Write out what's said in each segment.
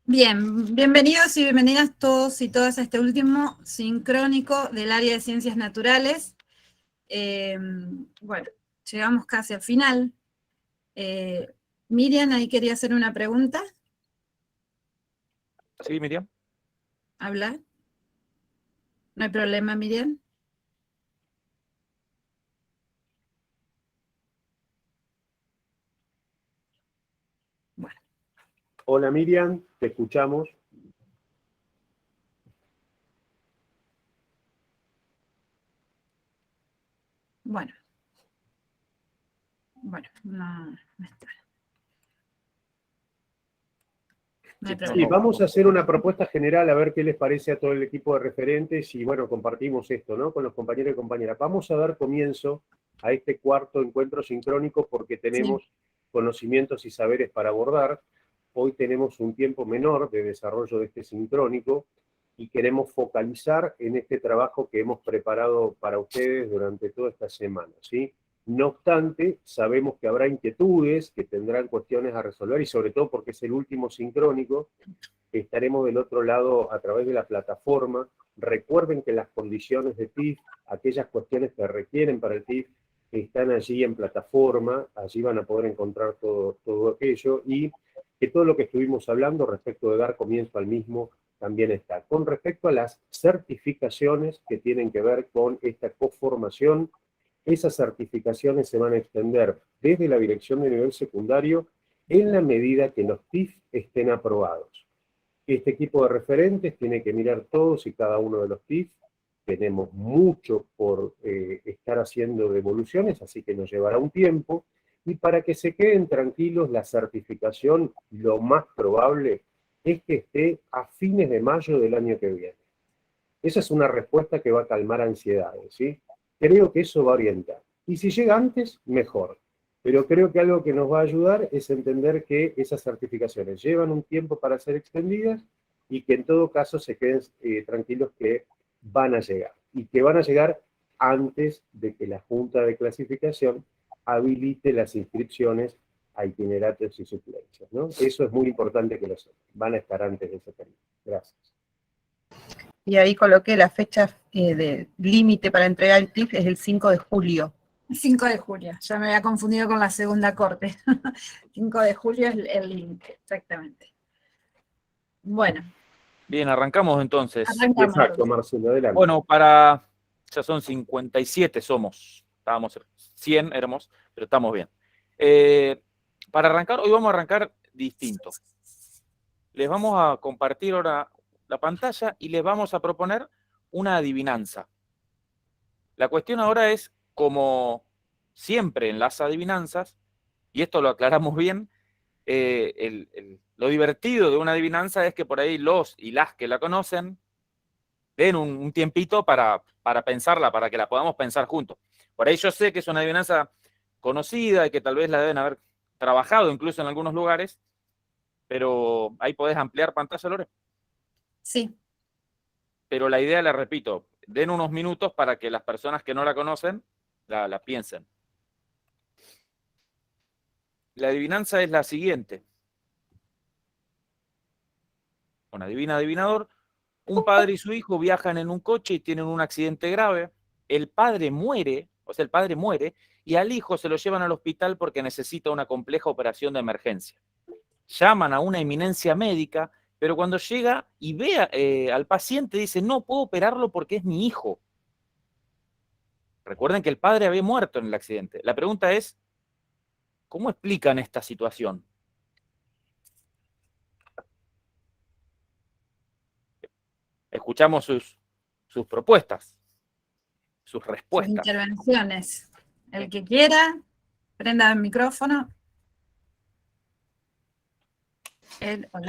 Bien, bienvenidos y bienvenidas todos y todas a este último sincrónico del área de Ciencias Naturales. Bueno, llegamos casi al final. Miriam, ahí quería hacer una pregunta. Sí, Miriam. ¿Habla? ¿No hay problema, Miriam? Bueno. Hola Miriam, te escuchamos. Bueno, no está. No hay problema. Sí, vamos a hacer una propuesta general a ver qué les parece a todo el equipo de referentes y bueno, compartimos esto, ¿no? Con los compañeros y compañeras. Vamos a dar comienzo a este cuarto encuentro sincrónico porque tenemos conocimientos y saberes para abordar. Hoy tenemos un tiempo menor de desarrollo de este sincrónico y queremos focalizar en este trabajo que hemos preparado para ustedes durante toda esta semana, ¿sí? No obstante, sabemos que habrá inquietudes, que tendrán cuestiones a resolver y sobre todo porque es el último sincrónico, estaremos del otro lado a través de la plataforma. Recuerden que las condiciones de TIF, aquellas cuestiones que requieren para el TIF, están allí en plataforma, allí van a poder encontrar todo aquello y que todo lo que estuvimos hablando respecto de dar comienzo al mismo también está. Con respecto a las certificaciones que tienen que ver con esta coformación, esas certificaciones se van a extender desde la dirección de nivel secundario en la medida que los TIF estén aprobados. Este equipo de referentes tiene que mirar todos y cada uno de los TIF. Tenemos mucho por estar haciendo devoluciones, así que nos llevará un tiempo. Y para que se queden tranquilos, la certificación, lo más probable es que esté a fines de mayo del año que viene. Esa es una respuesta que va a calmar ansiedades, ¿sí? Creo que eso va a orientar. Y si llega antes, mejor. Pero creo que algo que nos va a ayudar es entender que esas certificaciones llevan un tiempo para ser extendidas y que en todo caso se queden tranquilos que van a llegar. Y que van a llegar antes de que la Junta de Clasificación habilite las inscripciones a itinerarios y suplencias, ¿no? Eso es muy importante que lo sepan. Van a estar antes de ese término. Gracias. Y ahí coloqué la fecha de límite para entregar el TIF, es el 5 de julio. 5 de julio, ya me había confundido con la segunda corte. 5 de julio es el límite, exactamente. Bueno. Bien, arrancamos entonces. Arrancamos. Exacto, Marcelo, adelante. Bueno, ya son 57 somos. Estábamos 100, éramos, pero estamos bien. Para arrancar, hoy vamos a arrancar distinto. Les vamos a compartir ahora la pantalla y les vamos a proponer una adivinanza. La cuestión ahora es, como siempre en las adivinanzas, y esto lo aclaramos bien, lo divertido de una adivinanza es que por ahí los y las que la conocen den un tiempito para pensarla, para que la podamos pensar juntos. Por ahí yo sé que es una adivinanza conocida y que tal vez la deben haber trabajado incluso en algunos lugares, pero ahí podés ampliar pantalla, Lore. Sí. Pero la idea, la repito, den unos minutos para que las personas que no la conocen la piensen. La adivinanza es la siguiente. Bueno, adivina, adivinador. Un padre y su hijo viajan en un coche y tienen un accidente grave. El padre muere, y al hijo se lo llevan al hospital porque necesita una compleja operación de emergencia. Llaman a una eminencia médica, pero cuando llega y ve al paciente dice, no puedo operarlo porque es mi hijo. Recuerden que el padre había muerto en el accidente. La pregunta es, ¿cómo explican esta situación? Escuchamos sus propuestas, sus respuestas. Sus intervenciones. El que quiera, prenda el micrófono.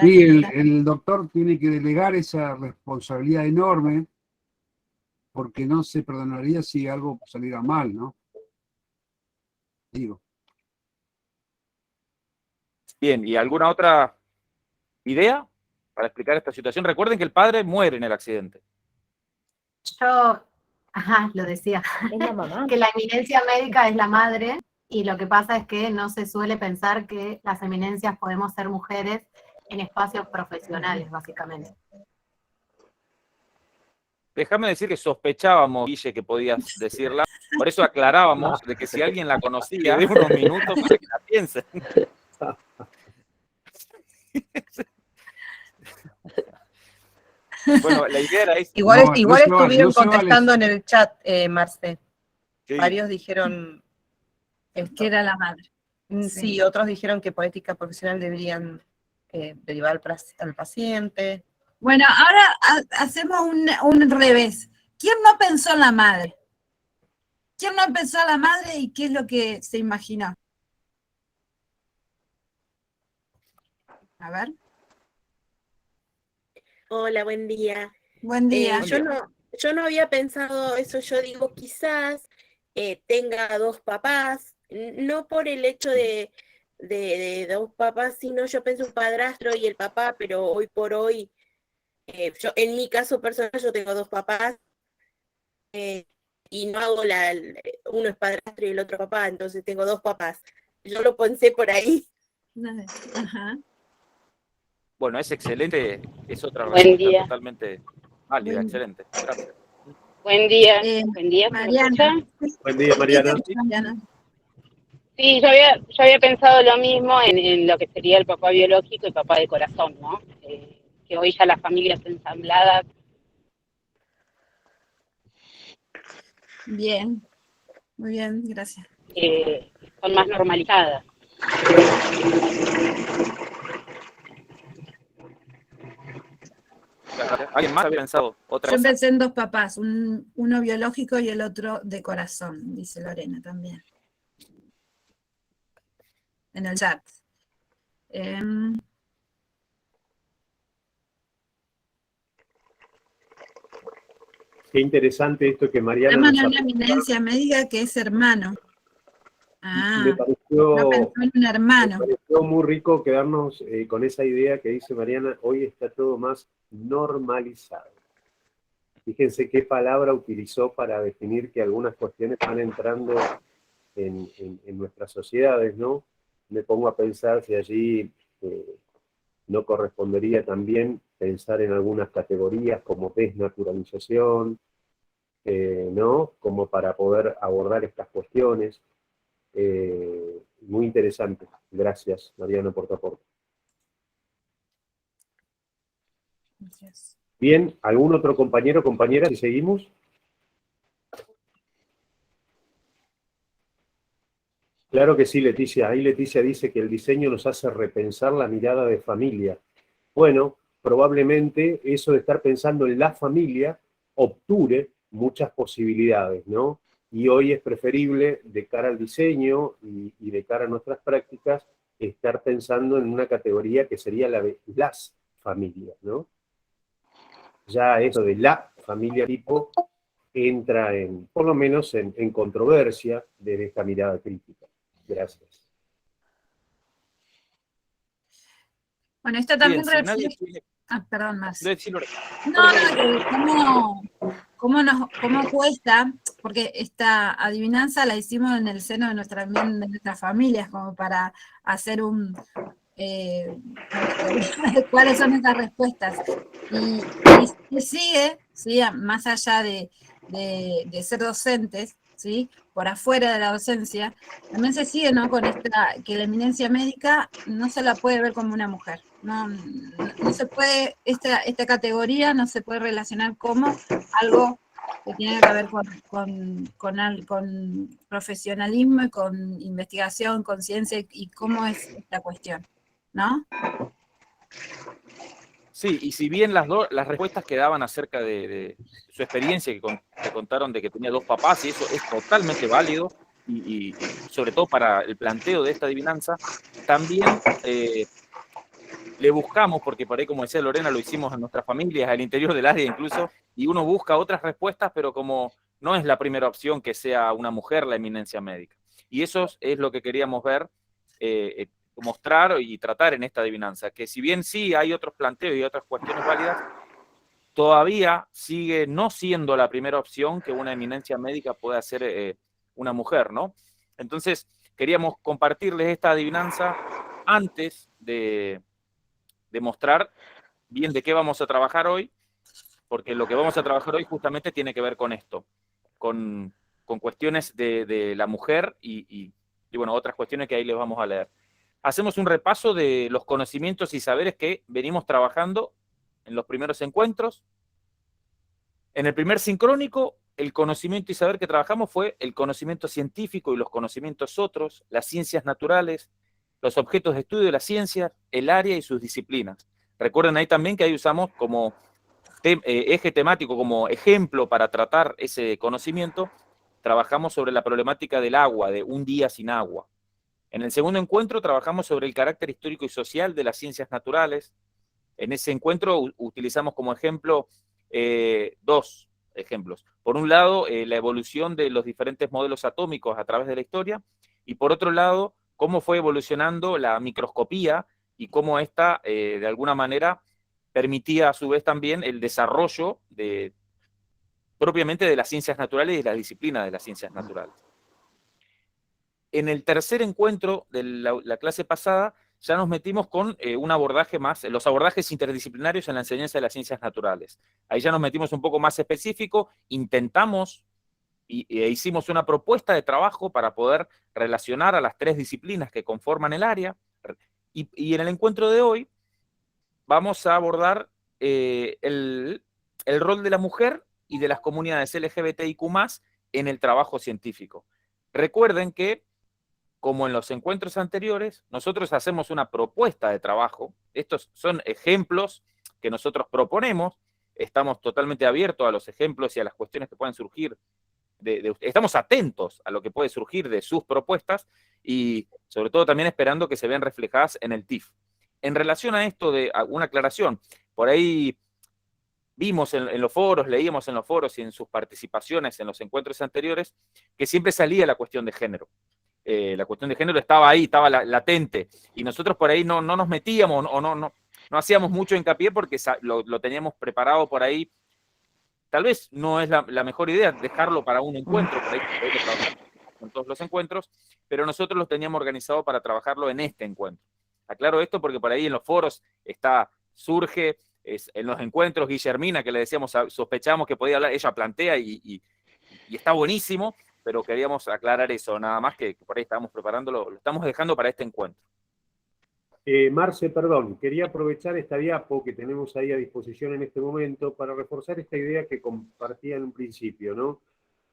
Sí, el doctor tiene que delegar esa responsabilidad enorme porque no se perdonaría si algo saliera mal, ¿no? Digo. Bien, ¿y alguna otra idea para explicar esta situación? Recuerden que el padre muere en el accidente. Yo, lo decía, Es la mamá. que la eminencia médica es la madre Y lo que pasa es que no se suele pensar que las eminencias podemos ser mujeres en espacios profesionales, básicamente. Déjame decir que sospechábamos, Guille, que podías decirla. Por eso aclarábamos de que si alguien la conocía, de unos minutos para que la piensen. Bueno, la idea era esa. Igual, No, igual no se vale, estuvieron no se vale. contestando en el chat, Marce. Sí. Varios dijeron, Que era la madre. sí, otros dijeron que por ética profesional deberían derivar al paciente. Bueno, ahora hacemos un revés. ¿Quién no pensó en la madre? ¿Quién no pensó en la madre y qué es lo que se imaginó? A ver. Hola, buen día. Buen día. Yo no había pensado eso, yo digo, quizás tenga dos papás, no por el hecho de dos papás, sino yo pienso un padrastro y el papá, pero hoy por hoy, yo en mi caso personal, yo tengo dos papás y no hago uno es padrastro y el otro papá, entonces tengo dos papás. Yo lo pensé por ahí. Ajá. Bueno, es excelente, es otra Buen respuesta día. totalmente válida, Buen- excelente. Gracias. Buen día, Eh, buen día, ¿me Mariana. escuchan? Buen día, Mariana. Mariana. Sí, yo había pensado lo mismo en lo que sería el papá biológico y papá de corazón, ¿no? Que hoy ya las familias ensambladas, Bien. Muy bien, gracias. son más normalizadas. Gracias. ¿Alguien más había pensado otra Yo cosa? empecé en dos papás, uno biológico y el otro de corazón, dice Lorena también. En el chat. Qué interesante esto que Mariana Llaman nos a una apuntaba. eminencia médica que es hermano. Me No pareció, pensó en un hermano. me pareció muy rico quedarnos con esa idea que dice Mariana, hoy está todo más normalizado. Fíjense qué palabra utilizó para definir que algunas cuestiones van entrando en nuestras sociedades, ¿no? Me pongo a pensar si allí no correspondería también pensar en algunas categorías como desnaturalización, ¿no? Como para poder abordar estas cuestiones. Muy interesante. Gracias, Mariana, por tu aporte. Gracias. Bien, ¿algún otro compañero o compañera si seguimos? Claro que sí, Leticia. Ahí Leticia dice que el diseño nos hace repensar la mirada de familia. Bueno, probablemente eso de estar pensando en la familia obture muchas posibilidades, ¿no? Y hoy es preferible, de cara al diseño y de cara a nuestras prácticas, estar pensando en una categoría que sería la de las familias, ¿no? Ya eso de la familia tipo entra en, por lo menos en controversia desde esta mirada crítica. Gracias. Bueno, esto Bien, también si nadie refleja. quiere... Perdón, más. Lorena. No, cómo cuesta, porque esta adivinanza la hicimos en el seno de nuestras familias, como para hacer cuáles son estas respuestas. Y sigue, más allá de ser docentes, ¿sí? Por afuera de la docencia, también se sigue, ¿no? Con que la eminencia médica no se la puede ver como una mujer. No se puede, esta categoría no se puede relacionar como algo que tiene que ver con profesionalismo y con investigación, con ciencia y cómo es esta cuestión, ¿no? Sí, y si bien las respuestas que daban acerca de su experiencia, que contaron de que tenía dos papás, y eso es totalmente válido, y sobre todo para el planteo de esta adivinanza, también le buscamos, porque por ahí, como decía Lorena, lo hicimos en nuestras familias, al interior del área incluso, y uno busca otras respuestas, pero como no es la primera opción que sea una mujer la eminencia médica. Y eso es lo que queríamos ver, mostrar y tratar en esta adivinanza, que si bien sí hay otros planteos y otras cuestiones válidas, todavía sigue no siendo la primera opción que una eminencia médica pueda ser una mujer, ¿no? Entonces, queríamos compartirles esta adivinanza antes de mostrar bien de qué vamos a trabajar hoy, porque lo que vamos a trabajar hoy justamente tiene que ver con esto, con cuestiones de la mujer y bueno, otras cuestiones que ahí les vamos a leer. Hacemos un repaso de los conocimientos y saberes que venimos trabajando en los primeros encuentros. En el primer sincrónico, el conocimiento y saber que trabajamos fue el conocimiento científico y los conocimientos otros, las ciencias naturales, los objetos de estudio de la ciencia, el área y sus disciplinas. Recuerden ahí también que ahí usamos como eje temático, como ejemplo para tratar ese conocimiento, trabajamos sobre la problemática del agua, de un día sin agua. En el segundo encuentro trabajamos sobre el carácter histórico y social de las ciencias naturales. En ese encuentro utilizamos como ejemplo dos ejemplos. Por un lado, la evolución de los diferentes modelos atómicos a través de la historia, y por otro lado, cómo fue evolucionando la microscopía y cómo esta, de alguna manera, permitía a su vez también el desarrollo propiamente de las ciencias naturales y de la disciplina de las ciencias naturales. En el tercer encuentro de la clase pasada, ya nos metimos con un abordaje más, los abordajes interdisciplinarios en la enseñanza de las ciencias naturales. Ahí ya nos metimos un poco más específico, intentamos e hicimos una propuesta de trabajo para poder relacionar a las tres disciplinas que conforman el área, y en el encuentro de hoy vamos a abordar el rol de la mujer y de las comunidades LGBTIQ+, en el trabajo científico. Recuerden que, como en los encuentros anteriores, nosotros hacemos una propuesta de trabajo. Estos son ejemplos que nosotros proponemos. Estamos totalmente abiertos a los ejemplos y a las cuestiones que pueden surgir. Estamos atentos a lo que puede surgir de sus propuestas y sobre todo también esperando que se vean reflejadas en el TIF. En relación a esto, de una aclaración, por ahí vimos en los foros, leíamos en los foros y en sus participaciones en los encuentros anteriores, que siempre salía la cuestión de género. La cuestión de género estaba ahí, estaba latente, y nosotros por ahí no nos metíamos o no hacíamos mucho hincapié porque lo teníamos preparado por ahí. Tal vez no es la mejor idea dejarlo para un encuentro, por ahí que trabajar con todos los encuentros, pero nosotros los teníamos organizado para trabajarlo en este encuentro. Aclaro esto porque por ahí en los foros surge, en los encuentros, Guillermina, que le decíamos, sospechamos que podía hablar, ella plantea y está buenísimo, pero queríamos aclarar eso, nada más que por ahí estábamos preparándolo, lo estamos dejando para este encuentro. Marce, perdón, quería aprovechar esta diapo que tenemos ahí a disposición en este momento para reforzar esta idea que compartía en un principio, ¿no?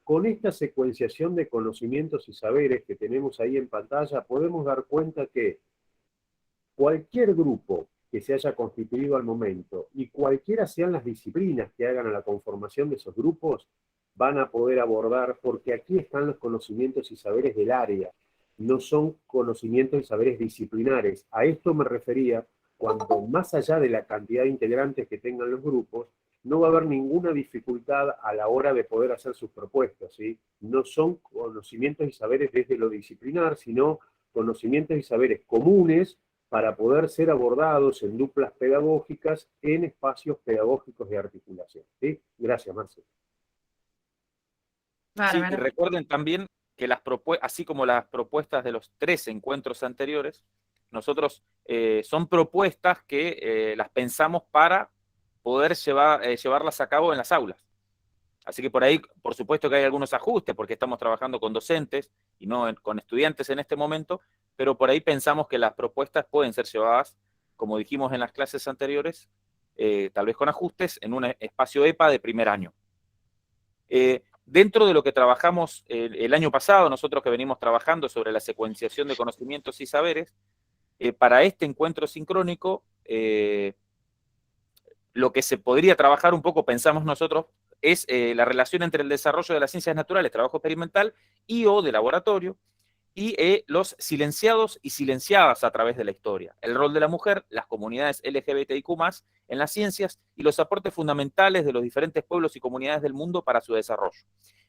Con esta secuenciación de conocimientos y saberes que tenemos ahí en pantalla, podemos dar cuenta que cualquier grupo que se haya constituido al momento y cualquiera sean las disciplinas que hagan a la conformación de esos grupos, van a poder abordar, porque aquí están los conocimientos y saberes del área, no son conocimientos y saberes disciplinares. A esto me refería cuando, más allá de la cantidad de integrantes que tengan los grupos, no va a haber ninguna dificultad a la hora de poder hacer sus propuestas, ¿sí? No son conocimientos y saberes desde lo disciplinar, sino conocimientos y saberes comunes para poder ser abordados en duplas pedagógicas en espacios pedagógicos de articulación, ¿sí? Gracias, Marcelo. Sí, y recuerden también que así como las propuestas de los 3 encuentros anteriores, nosotros son propuestas que las pensamos para poder llevarlas a cabo en las aulas. Así que por ahí, por supuesto que hay algunos ajustes, porque estamos trabajando con docentes y no con estudiantes en este momento, pero por ahí pensamos que las propuestas pueden ser llevadas, como dijimos en las clases anteriores, tal vez con ajustes, en un espacio EPA de primer año. Dentro de lo que trabajamos el año pasado, nosotros que venimos trabajando sobre la secuenciación de conocimientos y saberes, para este encuentro sincrónico, lo que se podría trabajar un poco, pensamos nosotros, es la relación entre el desarrollo de las ciencias naturales, trabajo experimental y o de laboratorio, y los silenciados y silenciadas a través de la historia, el rol de la mujer, las comunidades LGBTIQ+, en las ciencias y los aportes fundamentales de los diferentes pueblos y comunidades del mundo para su desarrollo.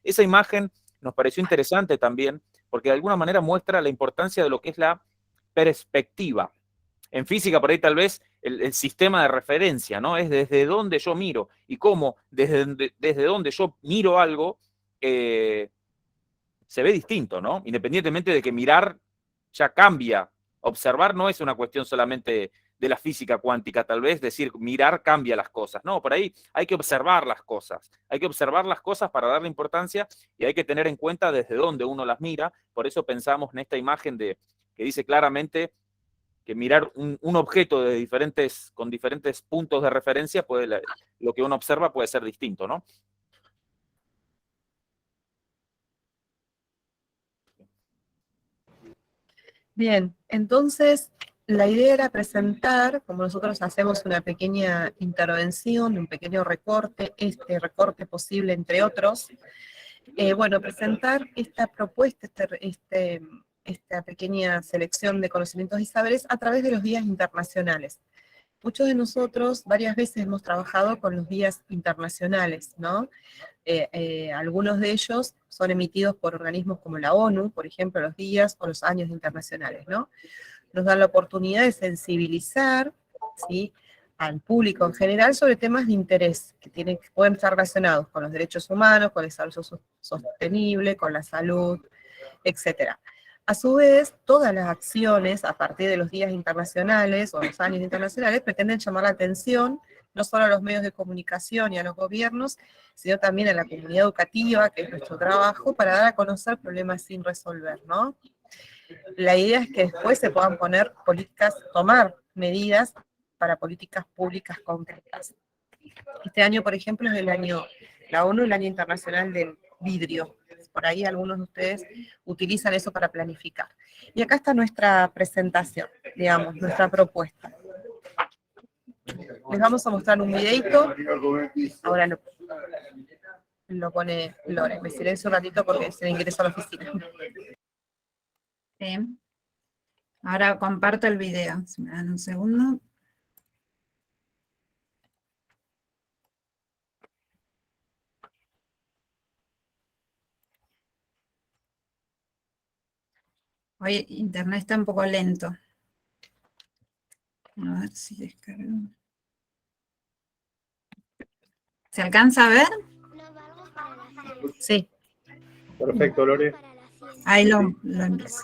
Esa imagen nos pareció interesante también, porque de alguna manera muestra la importancia de lo que es la perspectiva. En física, por ahí tal vez, el sistema de referencia, ¿no? Es desde donde yo miro, y cómo desde donde yo miro algo, se ve distinto, ¿no? Independientemente de que mirar ya cambia. Observar no es una cuestión solamente de la física cuántica, tal vez decir mirar cambia las cosas. No, por ahí hay que observar las cosas. Hay que observar las cosas para darle importancia y hay que tener en cuenta desde dónde uno las mira. Por eso pensamos en esta imagen que dice claramente que mirar un objeto con diferentes puntos de referencia, lo que uno observa puede ser distinto, ¿no? Bien, entonces la idea era presentar, como nosotros hacemos una pequeña intervención, un pequeño recorte, este recorte posible entre otros, bueno, presentar esta propuesta, esta pequeña selección de conocimientos y saberes a través de los días internacionales. Muchos de nosotros varias veces hemos trabajado con los días internacionales, ¿no? Algunos de ellos son emitidos por organismos como la ONU, por ejemplo, los días o los años internacionales, ¿no? Nos dan la oportunidad de sensibilizar, ¿sí?, al público en general sobre temas de interés que pueden estar relacionados con los derechos humanos, con el desarrollo sostenible, con la salud, etc. A su vez, todas las acciones a partir de los días internacionales o los años internacionales pretenden llamar la atención no solo a los medios de comunicación y a los gobiernos, sino también a la comunidad educativa, que es nuestro trabajo, para dar a conocer problemas sin resolver, ¿no? La idea es que después se puedan tomar medidas para políticas públicas concretas. Este año, por ejemplo, es la ONU, el Año Internacional del Vidrio. Por ahí algunos de ustedes utilizan eso para planificar. Y acá está nuestra presentación, digamos, nuestra propuesta. Les vamos a mostrar un videito. Ahora lo pone Lore. Me silencio un ratito porque se me ingresa a la oficina. Sí. Ahora comparto el video. Si me dan un segundo. Hoy internet está un poco lento. A ver si descargo. ¿Se alcanza a ver? Sí. Perfecto, Lore. Ahí lo empiezo.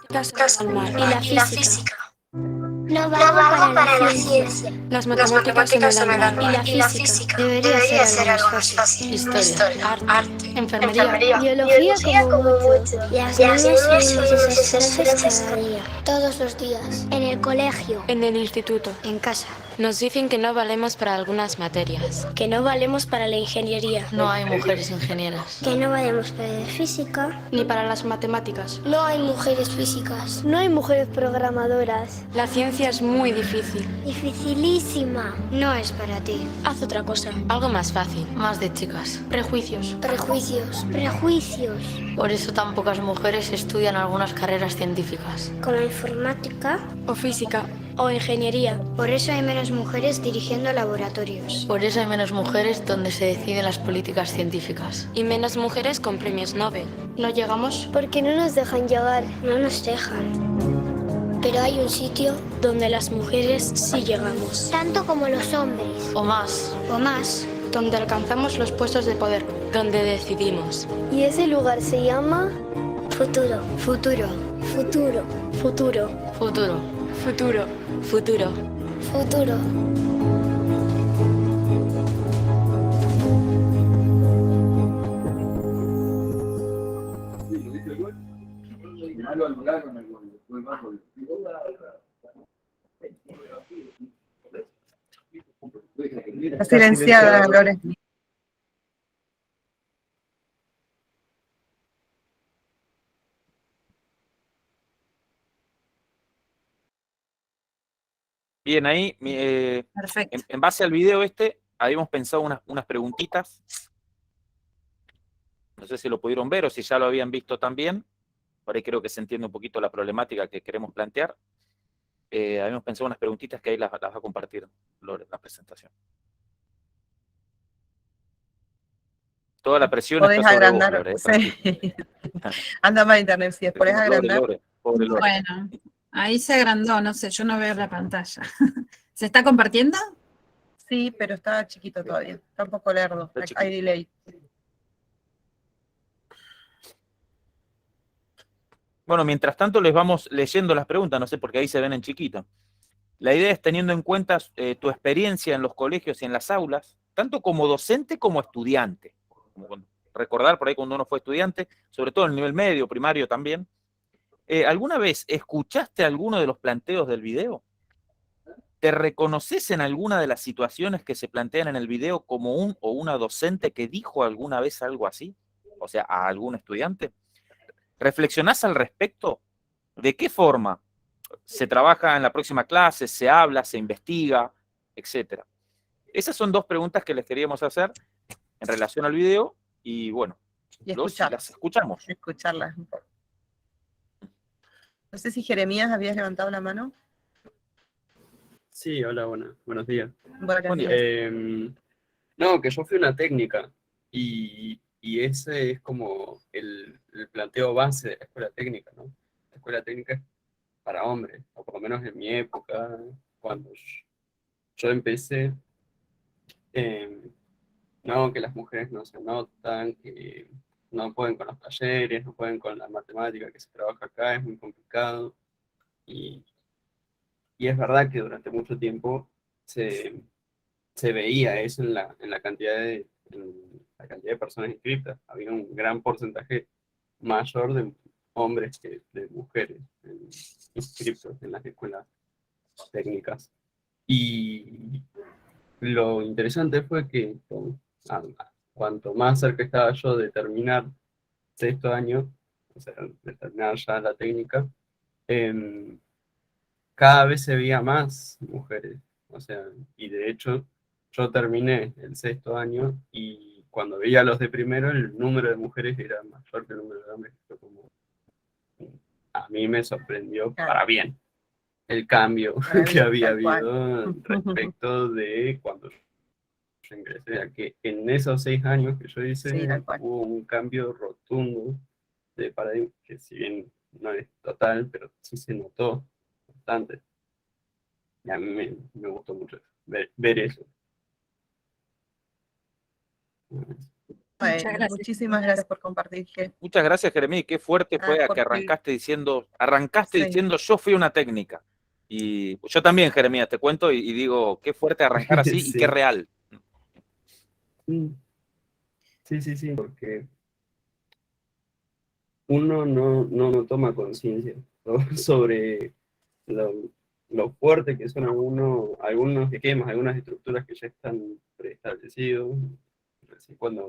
Y la física. No valgo para la ciencia. Las matemáticas se me dan mal. Y la física. Debería ser algo más fácil. Historia, arte, enfermería. Biología como mucho. Las niñas vemos esas frases cada día. Todos los días. En el colegio. En el instituto. En casa. Nos dicen que no valemos para algunas materias. Que no valemos para la ingeniería. No hay mujeres ingenieras. Que no valemos para la física. Ni para las matemáticas. No hay mujeres físicas. No hay mujeres programadoras. La ciencia es muy difícil. Dificilísima. No es para ti. Haz otra cosa. Algo más fácil. Más de chicas. Prejuicios. Prejuicios. Prejuicios. Por eso tan pocas mujeres estudian algunas carreras científicas. Como informática. O física. O ingeniería. Por eso hay menos mujeres dirigiendo laboratorios. Por eso hay menos mujeres donde se deciden las políticas científicas. Y menos mujeres con premios Nobel. ¿No llegamos? Porque no nos dejan llegar. No nos dejan. Pero hay un sitio donde las mujeres sí llegamos. Tanto como los hombres. O más. O más. Donde alcanzamos los puestos de poder. Donde decidimos. Y ese lugar se llama... Futuro. Futuro. Futuro. Futuro. Futuro. Futuro. Futuro. Futuro. Está silenciada, Lore. Bien, ahí, Perfecto. en base al video habíamos pensado unas preguntitas. No sé si lo pudieron ver o si ya lo habían visto también. Por ahí creo que se entiende un poquito la problemática que queremos plantear. Habíamos pensado unas preguntitas que ahí las va a compartir Lore en la presentación. Toda la presión Podés está sobre agrandar. vos, Lore, Sí. Anda mal internet, si podés agrandar. Pobre Lore. Bueno, ahí se agrandó, no sé, yo no veo la pantalla. ¿Se está compartiendo? Sí, pero está chiquito todavía. Está un poco lerdo. Está chiquito. Hay delay. Bueno, mientras tanto les vamos leyendo las preguntas, no sé, porque ahí se ven en chiquito. La idea es teniendo en cuenta tu experiencia en los colegios y en las aulas, tanto como docente como estudiante. Recordar por ahí cuando uno fue estudiante, sobre todo en el nivel medio, primario también. ¿Alguna vez escuchaste alguno de los planteos del video? ¿Te reconoces en alguna de las situaciones que se plantean en el video como un o una docente que dijo alguna vez algo así? O sea, a algún estudiante. ¿Reflexionás al respecto? ¿De qué forma se trabaja en la próxima clase, se habla, se investiga, etcétera? Esas son dos preguntas que les queríamos hacer en relación al video y bueno, Y las escuchamos. escucharlas. No sé si Jeremías habías levantado la mano. Sí, hola, buenos días. Buenos días. No, que yo fui a una técnica y ese es como el planteo base de la escuela técnica, ¿no? La escuela técnica es para hombres, o por lo menos en mi época, cuando yo empecé, no, que las mujeres no se notan, que no pueden con los talleres, no pueden con la matemática que se trabaja acá, es muy complicado. Y es verdad que durante mucho tiempo se veía eso en la cantidad de personas inscritas. Había un gran porcentaje mayor de hombres que de mujeres inscritos en las escuelas técnicas. Y lo interesante fue que cuanto más cerca estaba yo de terminar sexto año, o sea, de terminar ya la técnica, cada vez se veía más mujeres. O sea, y de hecho, yo terminé el sexto año y cuando veía a los de primero, el número de mujeres era mayor que el número de hombres. Fue como, a mí me sorprendió para bien el cambio que había habido respecto de cuando yo ingresé, a que en esos 6 años que yo hice, hubo un cambio rotundo de paradigma, que si bien no es total, pero sí se notó bastante. Y a mí me gustó mucho ver eso. Muchísimas gracias por compartir. Muchas gracias, Jeremí. Qué fuerte fue que arrancaste diciendo, yo fui una técnica. Y yo también, Jeremías, te cuento y digo, qué fuerte arrancar así Sí. y qué real. Sí, porque uno no toma conciencia, ¿no? sobre lo fuerte que son algunos esquemas, algunas estructuras que ya están preestablecidos, así cuando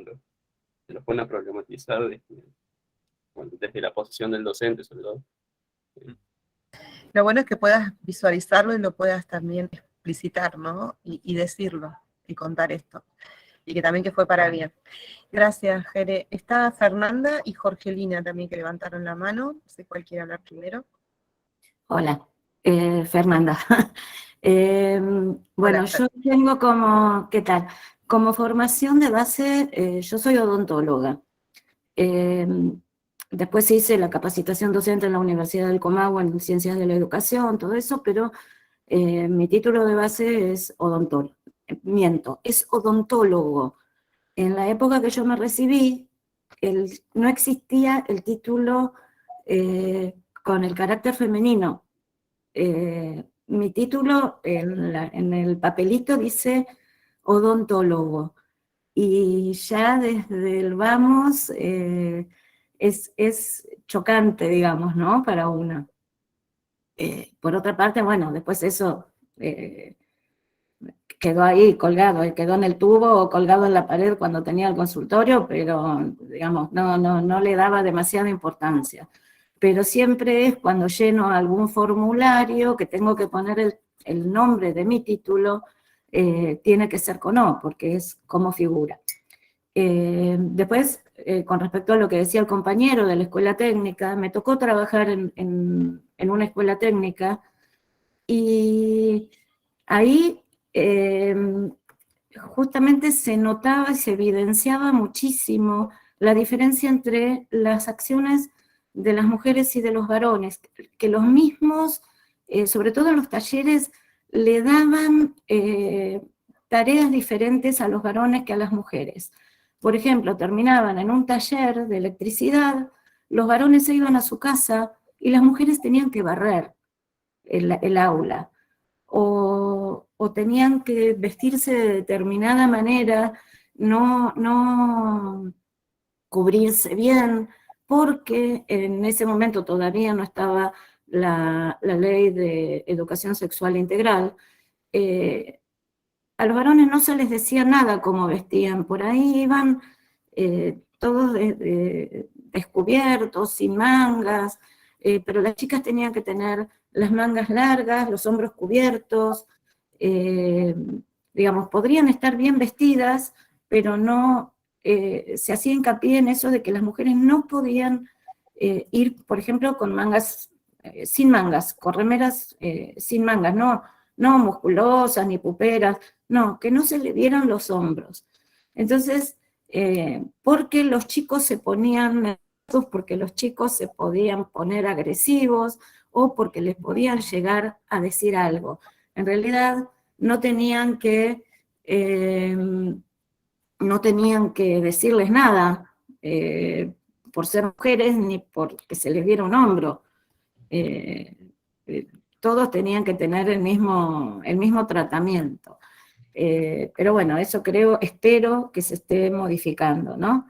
se los ponen a problematizar desde la posición del docente, sobre todo. Lo bueno es que puedas visualizarlo y lo puedas también explicitar, ¿no? Y decirlo, y contar esto. Y que también que fue para bien. Gracias, Jere. Está Fernanda y Jorgelina también que levantaron la mano. No sé cuál quiere hablar primero. Hola, Fernanda. Bueno, yo tengo como, ¿qué tal? Como formación de base, yo soy odontóloga. Después hice la capacitación docente en la Universidad del Comahue en Ciencias de la Educación, todo eso, pero mi título de base es odontólogo. Es odontólogo. En la época que yo me recibí, no existía el título con el carácter femenino. Mi título en el papelito dice odontólogo. Y ya desde el vamos es chocante, digamos, ¿no? Para una. Por otra parte, bueno, después eso quedó ahí colgado, quedó en el tubo o colgado en la pared cuando tenía el consultorio, pero, digamos, no le daba demasiada importancia. Pero siempre es cuando lleno algún formulario que tengo que poner el nombre de mi título, tiene que ser con O, porque es como figura. Después, con respecto a lo que decía el compañero de la escuela técnica, me tocó trabajar en una escuela técnica y ahí justamente se notaba y se evidenciaba muchísimo la diferencia entre las acciones de las mujeres y de los varones, que los mismos, sobre todo en los talleres, le daban tareas diferentes a los varones que a las mujeres. Por ejemplo, terminaban en un taller de electricidad, los varones se iban a su casa y las mujeres tenían que barrer el aula, o tenían que vestirse de determinada manera, no cubrirse bien, porque en ese momento todavía no estaba la ley de educación sexual integral. A los varones no se les decía nada cómo vestían, por ahí iban todos descubiertos, sin mangas, pero las chicas tenían que tener las mangas largas, los hombros cubiertos, digamos, podrían estar bien vestidas, pero no se hacía hincapié en eso de que las mujeres no podían ir, por ejemplo, con mangas, sin mangas, con remeras sin mangas, no musculosas ni puperas, no, que no se le vieran los hombros. Entonces, porque los chicos se ponían nerviosos, porque los chicos se podían poner agresivos, o porque les podían llegar a decir algo. En realidad, no tenían que decirles nada por ser mujeres, ni porque se les viera un hombro. Todos tenían que tener el mismo tratamiento. Pero bueno, eso espero que se esté modificando, ¿no?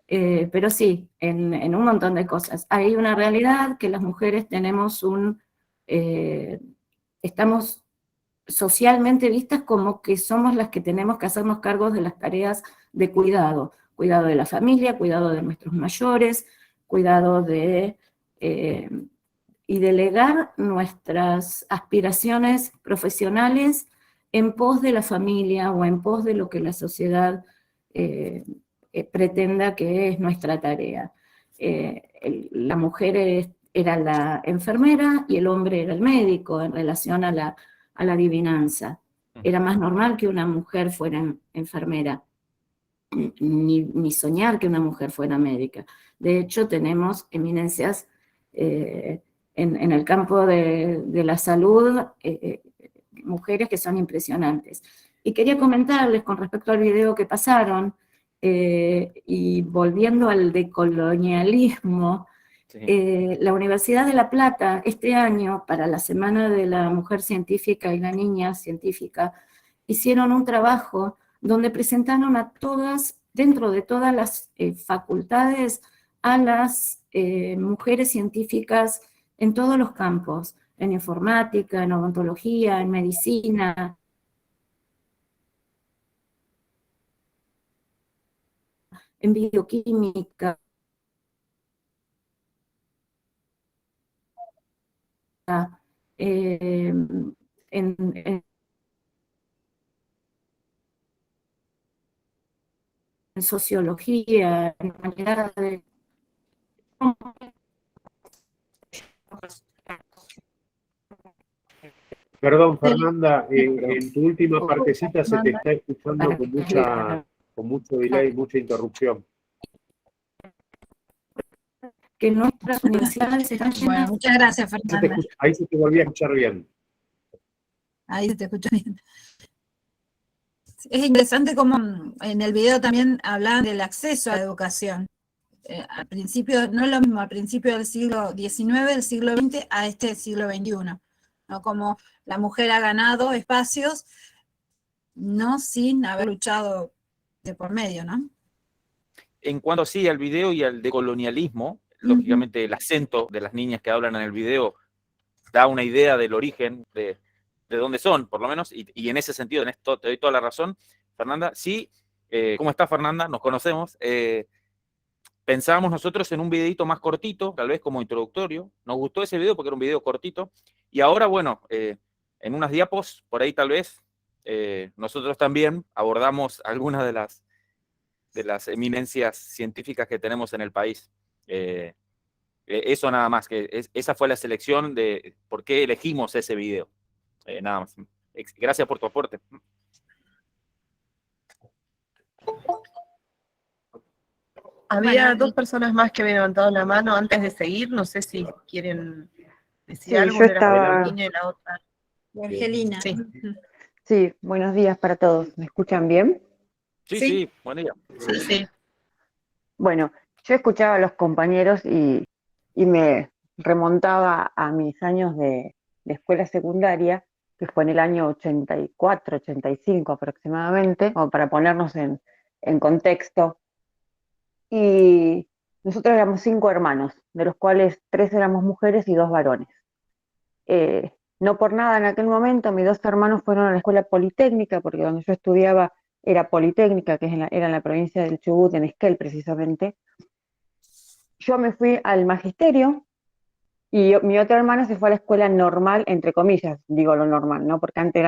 Pero sí, en un montón de cosas. Hay una realidad que las mujeres tenemos estamos socialmente vistas como que somos las que tenemos que hacernos cargos de las tareas de cuidado de la familia, cuidado de nuestros mayores, cuidado y delegar nuestras aspiraciones profesionales en pos de la familia o en pos de lo que la sociedad pretenda que es nuestra tarea. La mujer era la enfermera y el hombre era el médico en relación a la adivinanza. Era más normal que una mujer fuera enfermera, ni soñar que una mujer fuera médica. De hecho, tenemos eminencias en el campo de la salud, mujeres que son impresionantes. Y quería comentarles con respecto al video que pasaron, y volviendo al decolonialismo, la Universidad de La Plata este año, para la Semana de la Mujer Científica y la Niña Científica, hicieron un trabajo donde presentaron a todas, dentro de todas las facultades, a las mujeres científicas en todos los campos, en informática, en odontología, en medicina, en bioquímica, en sociología, en humanidades. Perdón, Fernanda, en tu última partecita se te está escuchando con mucho delay, mucha interrupción. Que nuestras universidades están llenas. Bueno, muchas gracias, Fernanda. Ahí se te volvía a escuchar bien. Ahí se te escucha bien. Es interesante cómo en el video también hablaban del acceso a la educación. Al principio, no es lo mismo al principio del siglo XIX, del siglo XX, a este siglo XXI, ¿no? Como la mujer ha ganado espacios, no sin haber luchado de por medio, ¿no? En cuanto sí al video y al decolonialismo, lógicamente el acento de las niñas que hablan en el video da una idea del origen de dónde son, por lo menos, y en ese sentido, en esto te doy toda la razón, Fernanda. Sí, ¿cómo está, Fernanda? Nos conocemos. Pensábamos nosotros en un videito más cortito, tal vez como introductorio. Nos gustó ese video porque era un video cortito. Y ahora, bueno, en unas diapos, por ahí tal vez, nosotros también abordamos algunas de las eminencias científicas que tenemos en el país. Eso nada más, esa fue la selección de por qué elegimos ese video. Nada más. Gracias por tu aporte. Había dos personas más que habían levantado la mano antes de seguir, no sé si quieren decir algo. Yo estaba... Y la otra. Angelina. Sí. Sí, buenos días para todos. ¿Me escuchan bien? Sí, buen día. Sí. Bueno, yo escuchaba a los compañeros y me remontaba a mis años de escuela secundaria, que fue en el año 84, 85 aproximadamente, como para ponernos en contexto. Y nosotros éramos 5 hermanos, de los cuales 3 éramos mujeres y 2 varones. No por nada en aquel momento mis 2 hermanos fueron a la escuela politécnica, porque donde yo estudiaba era politécnica, que era en la provincia del Chubut, en Esquel precisamente. Yo me fui al magisterio y mi otra hermana se fue a la escuela normal, entre comillas, digo lo normal, ¿no? Porque antes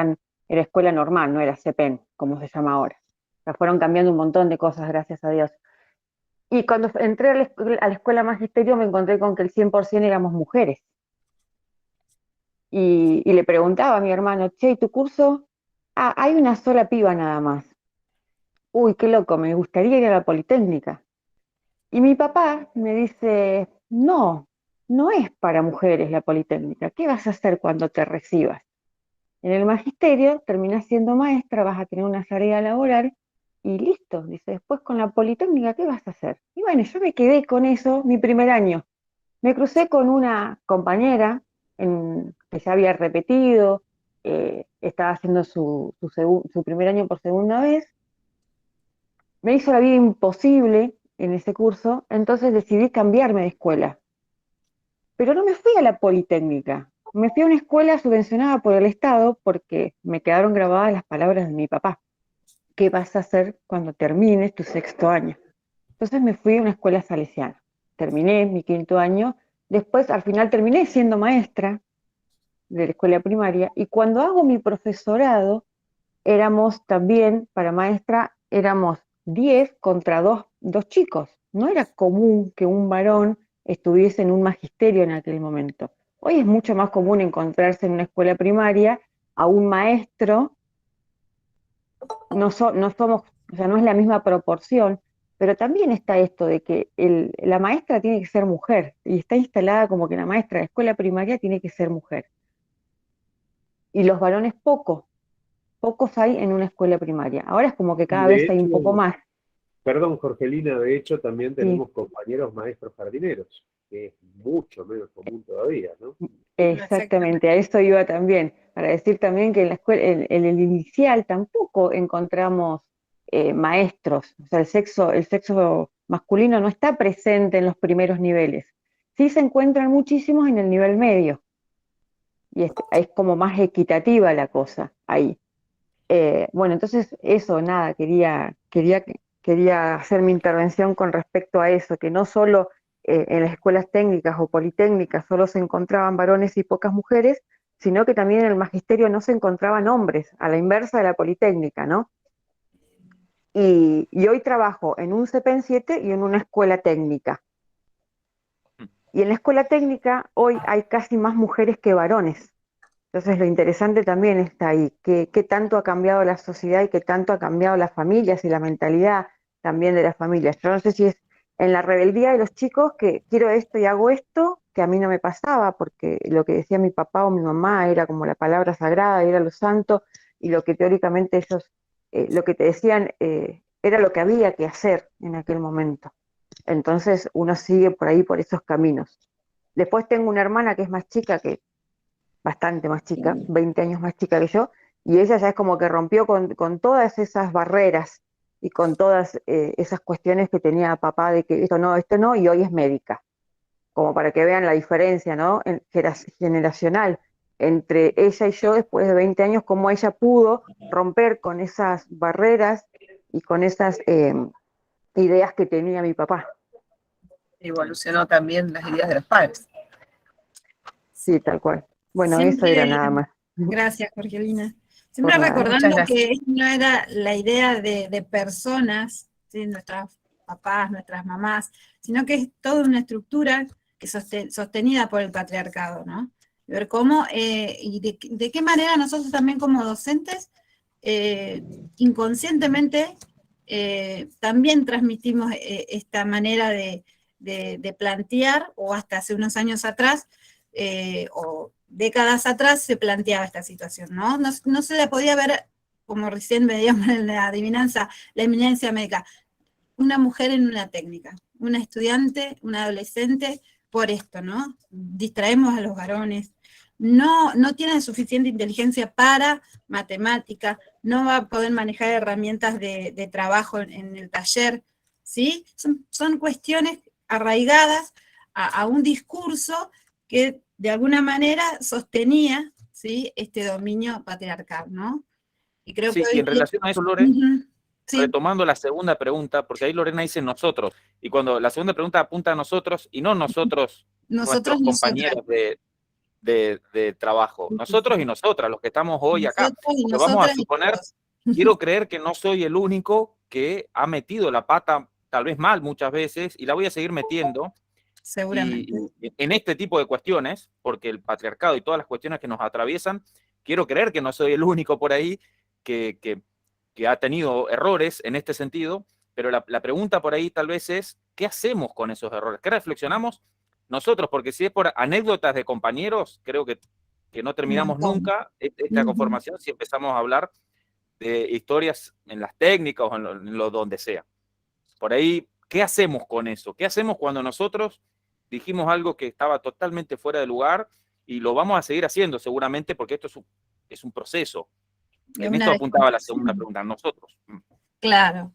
era escuela normal, no era CEPEN, como se llama ahora. O sea, fueron cambiando un montón de cosas, gracias a Dios. Y cuando entré a la escuela magisterio me encontré con que el 100% éramos mujeres. Y le preguntaba a mi hermano, che, ¿y tu curso? Ah, hay una sola piba nada más. Uy, qué loco, me gustaría ir a la Politécnica. Y mi papá me dice, no, no es para mujeres la Politécnica. ¿Qué vas a hacer cuando te recibas? En el magisterio terminás siendo maestra, vas a tener una tarea laboral y listo. Dice, después con la Politécnica, ¿qué vas a hacer? Y bueno, yo me quedé con eso mi primer año. Me crucé con una compañera que ya había repetido, estaba haciendo su primer año por segunda vez. Me hizo la vida imposible en ese curso, entonces decidí cambiarme de escuela. Pero no me fui a la Politécnica, me fui a una escuela subvencionada por el Estado porque me quedaron grabadas las palabras de mi papá. ¿Qué vas a hacer cuando termines tu 6º año? Entonces me fui a una escuela salesiana. Terminé mi 5º año, después al final terminé siendo maestra de la escuela primaria y cuando hago mi profesorado éramos también, para maestra, éramos 10 contra 2 chicos. No era común que un varón estuviese en un magisterio en aquel momento. Hoy es mucho más común encontrarse en una escuela primaria a un maestro, no somos, o sea, no es la misma proporción, pero también está esto de que la maestra tiene que ser mujer, y está instalada como que la maestra de escuela primaria tiene que ser mujer. Y los varones pocos hay en una escuela primaria. Ahora es como que cada vez hay un poco más. Perdón, Jorgelina, de hecho también tenemos compañeros maestros jardineros, que es mucho menos común todavía, ¿no? Exactamente, a eso iba también, para decir también que en la escuela, en el inicial tampoco encontramos maestros, o sea, el sexo masculino no está presente en los primeros niveles. Sí se encuentran muchísimos en el nivel medio, y es como más equitativa la cosa ahí. Bueno, entonces eso, nada, quería hacer mi intervención con respecto a eso, que no solo en las escuelas técnicas o politécnicas solo se encontraban varones y pocas mujeres, sino que también en el magisterio no se encontraban hombres, a la inversa de la politécnica, ¿no? Y hoy trabajo en un CEPEN 7 y en una escuela técnica. Y en la escuela técnica hoy hay casi más mujeres que varones. Entonces lo interesante también está ahí, qué tanto ha cambiado la sociedad y qué tanto ha cambiado las familias y la mentalidad también de las familias. Yo no sé si es en la rebeldía de los chicos que quiero esto y hago esto, que a mí no me pasaba, porque lo que decía mi papá o mi mamá era como la palabra sagrada, era lo santo, y lo que teóricamente ellos, lo que te decían era lo que había que hacer en aquel momento. Entonces uno sigue por ahí, por esos caminos. Después tengo una hermana que es más chica que bastante más chica, 20 años más chica que yo, y ella ya es como que rompió con todas esas barreras y con todas esas cuestiones que tenía papá de que esto no, y hoy es médica, como para que vean la diferencia, ¿no? Generacional entre ella y yo después de 20 años, cómo ella pudo romper con esas barreras y con esas ideas que tenía mi papá. Evolucionó también las ideas de los padres. Sí, tal cual. Bueno, Siempre, eso era nada más. Gracias, Jorgelina. Siempre Por nada. recordando que no era la idea de personas, ¿sí? Nuestros papás, nuestras mamás, sino que es toda una estructura que sostenida por el patriarcado, ¿no? Ver cómo y de qué manera nosotros también como docentes inconscientemente también transmitimos esta manera de plantear, o hasta hace unos años atrás, o décadas atrás se planteaba esta situación, ¿no? No se la podía ver, como recién veíamos en la adivinanza, la eminencia médica, una mujer en una técnica, una estudiante, una adolescente por esto, ¿no? Distraemos a los varones, no tienen suficiente inteligencia para matemática, no va a poder manejar herramientas de trabajo en el taller, ¿sí? Son cuestiones arraigadas a un discurso que de alguna manera sostenía, ¿sí?, este dominio patriarcal, ¿no? Y creo Sí, que y en relación a eso, Lore, sí, retomando la segunda pregunta, porque ahí Lorena dice nosotros, y cuando la segunda pregunta apunta a nosotros, y no nosotros, nosotros, nuestros compañeros de trabajo, nosotros y nosotras, los que estamos hoy acá, nosotros y porque vamos a nosotras y suponer, todos. quiero creer que no soy el único que ha metido la pata, tal vez mal muchas veces, y la voy a seguir metiendo, Seguramente. y en este tipo de cuestiones, porque el patriarcado y todas las cuestiones que nos atraviesan, quiero creer que no soy el único por ahí que ha tenido errores en este sentido, pero la pregunta por ahí tal vez es, ¿qué hacemos con esos errores? ¿Qué reflexionamos nosotros? Porque si es por anécdotas de compañeros, creo que no terminamos nunca esta conformación si empezamos a hablar de historias en las técnicas o en lo donde sea. Por ahí, ¿qué hacemos con eso? ¿Qué hacemos cuando nosotros dijimos algo que estaba totalmente fuera de lugar y lo vamos a seguir haciendo seguramente porque esto es un proceso? En esto apuntaba la segunda pregunta, nosotros. Claro.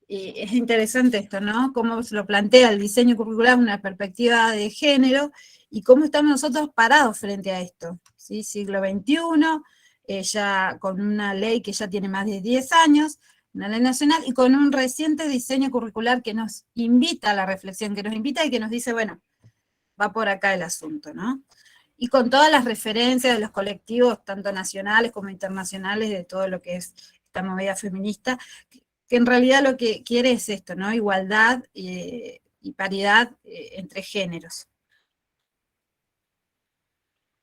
Y es interesante esto, ¿no? Cómo se lo plantea el diseño curricular, una perspectiva de género, y cómo estamos nosotros parados frente a esto, ¿sí? Siglo XXI, ya con una ley que ya tiene más de 10 años, una ley nacional, y con un reciente diseño curricular que nos invita a la reflexión, que nos invita y que nos dice, bueno, va por acá el asunto, ¿no? Y con todas las referencias de los colectivos, tanto nacionales como internacionales, de todo lo que es esta movida feminista, que en realidad lo que quiere es esto, ¿no? Igualdad y paridad entre géneros.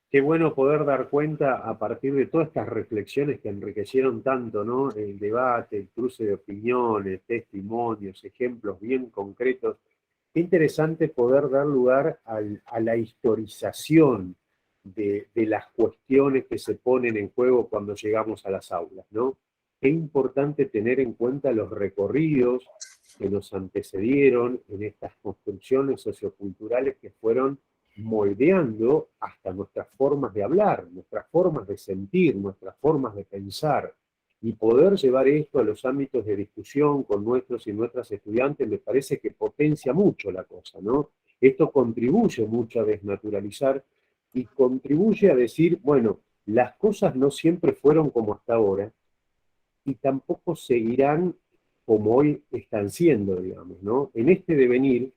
Qué bueno poder dar cuenta a partir de todas estas reflexiones que enriquecieron tanto, ¿no? El debate, el cruce de opiniones, testimonios, ejemplos bien concretos. Qué interesante poder dar lugar a la historización de las cuestiones que se ponen en juego cuando llegamos a las aulas, ¿no? Qué importante tener en cuenta los recorridos que nos antecedieron en estas construcciones socioculturales que fueron moldeando hasta nuestras formas de hablar, nuestras formas de sentir, nuestras formas de pensar, y poder llevar esto a los ámbitos de discusión con nuestros y nuestras estudiantes me parece que potencia mucho la cosa, ¿no? Esto contribuye mucho a desnaturalizar y contribuye a decir, bueno, las cosas no siempre fueron como hasta ahora y tampoco seguirán como hoy están siendo, digamos, ¿no? En este devenir,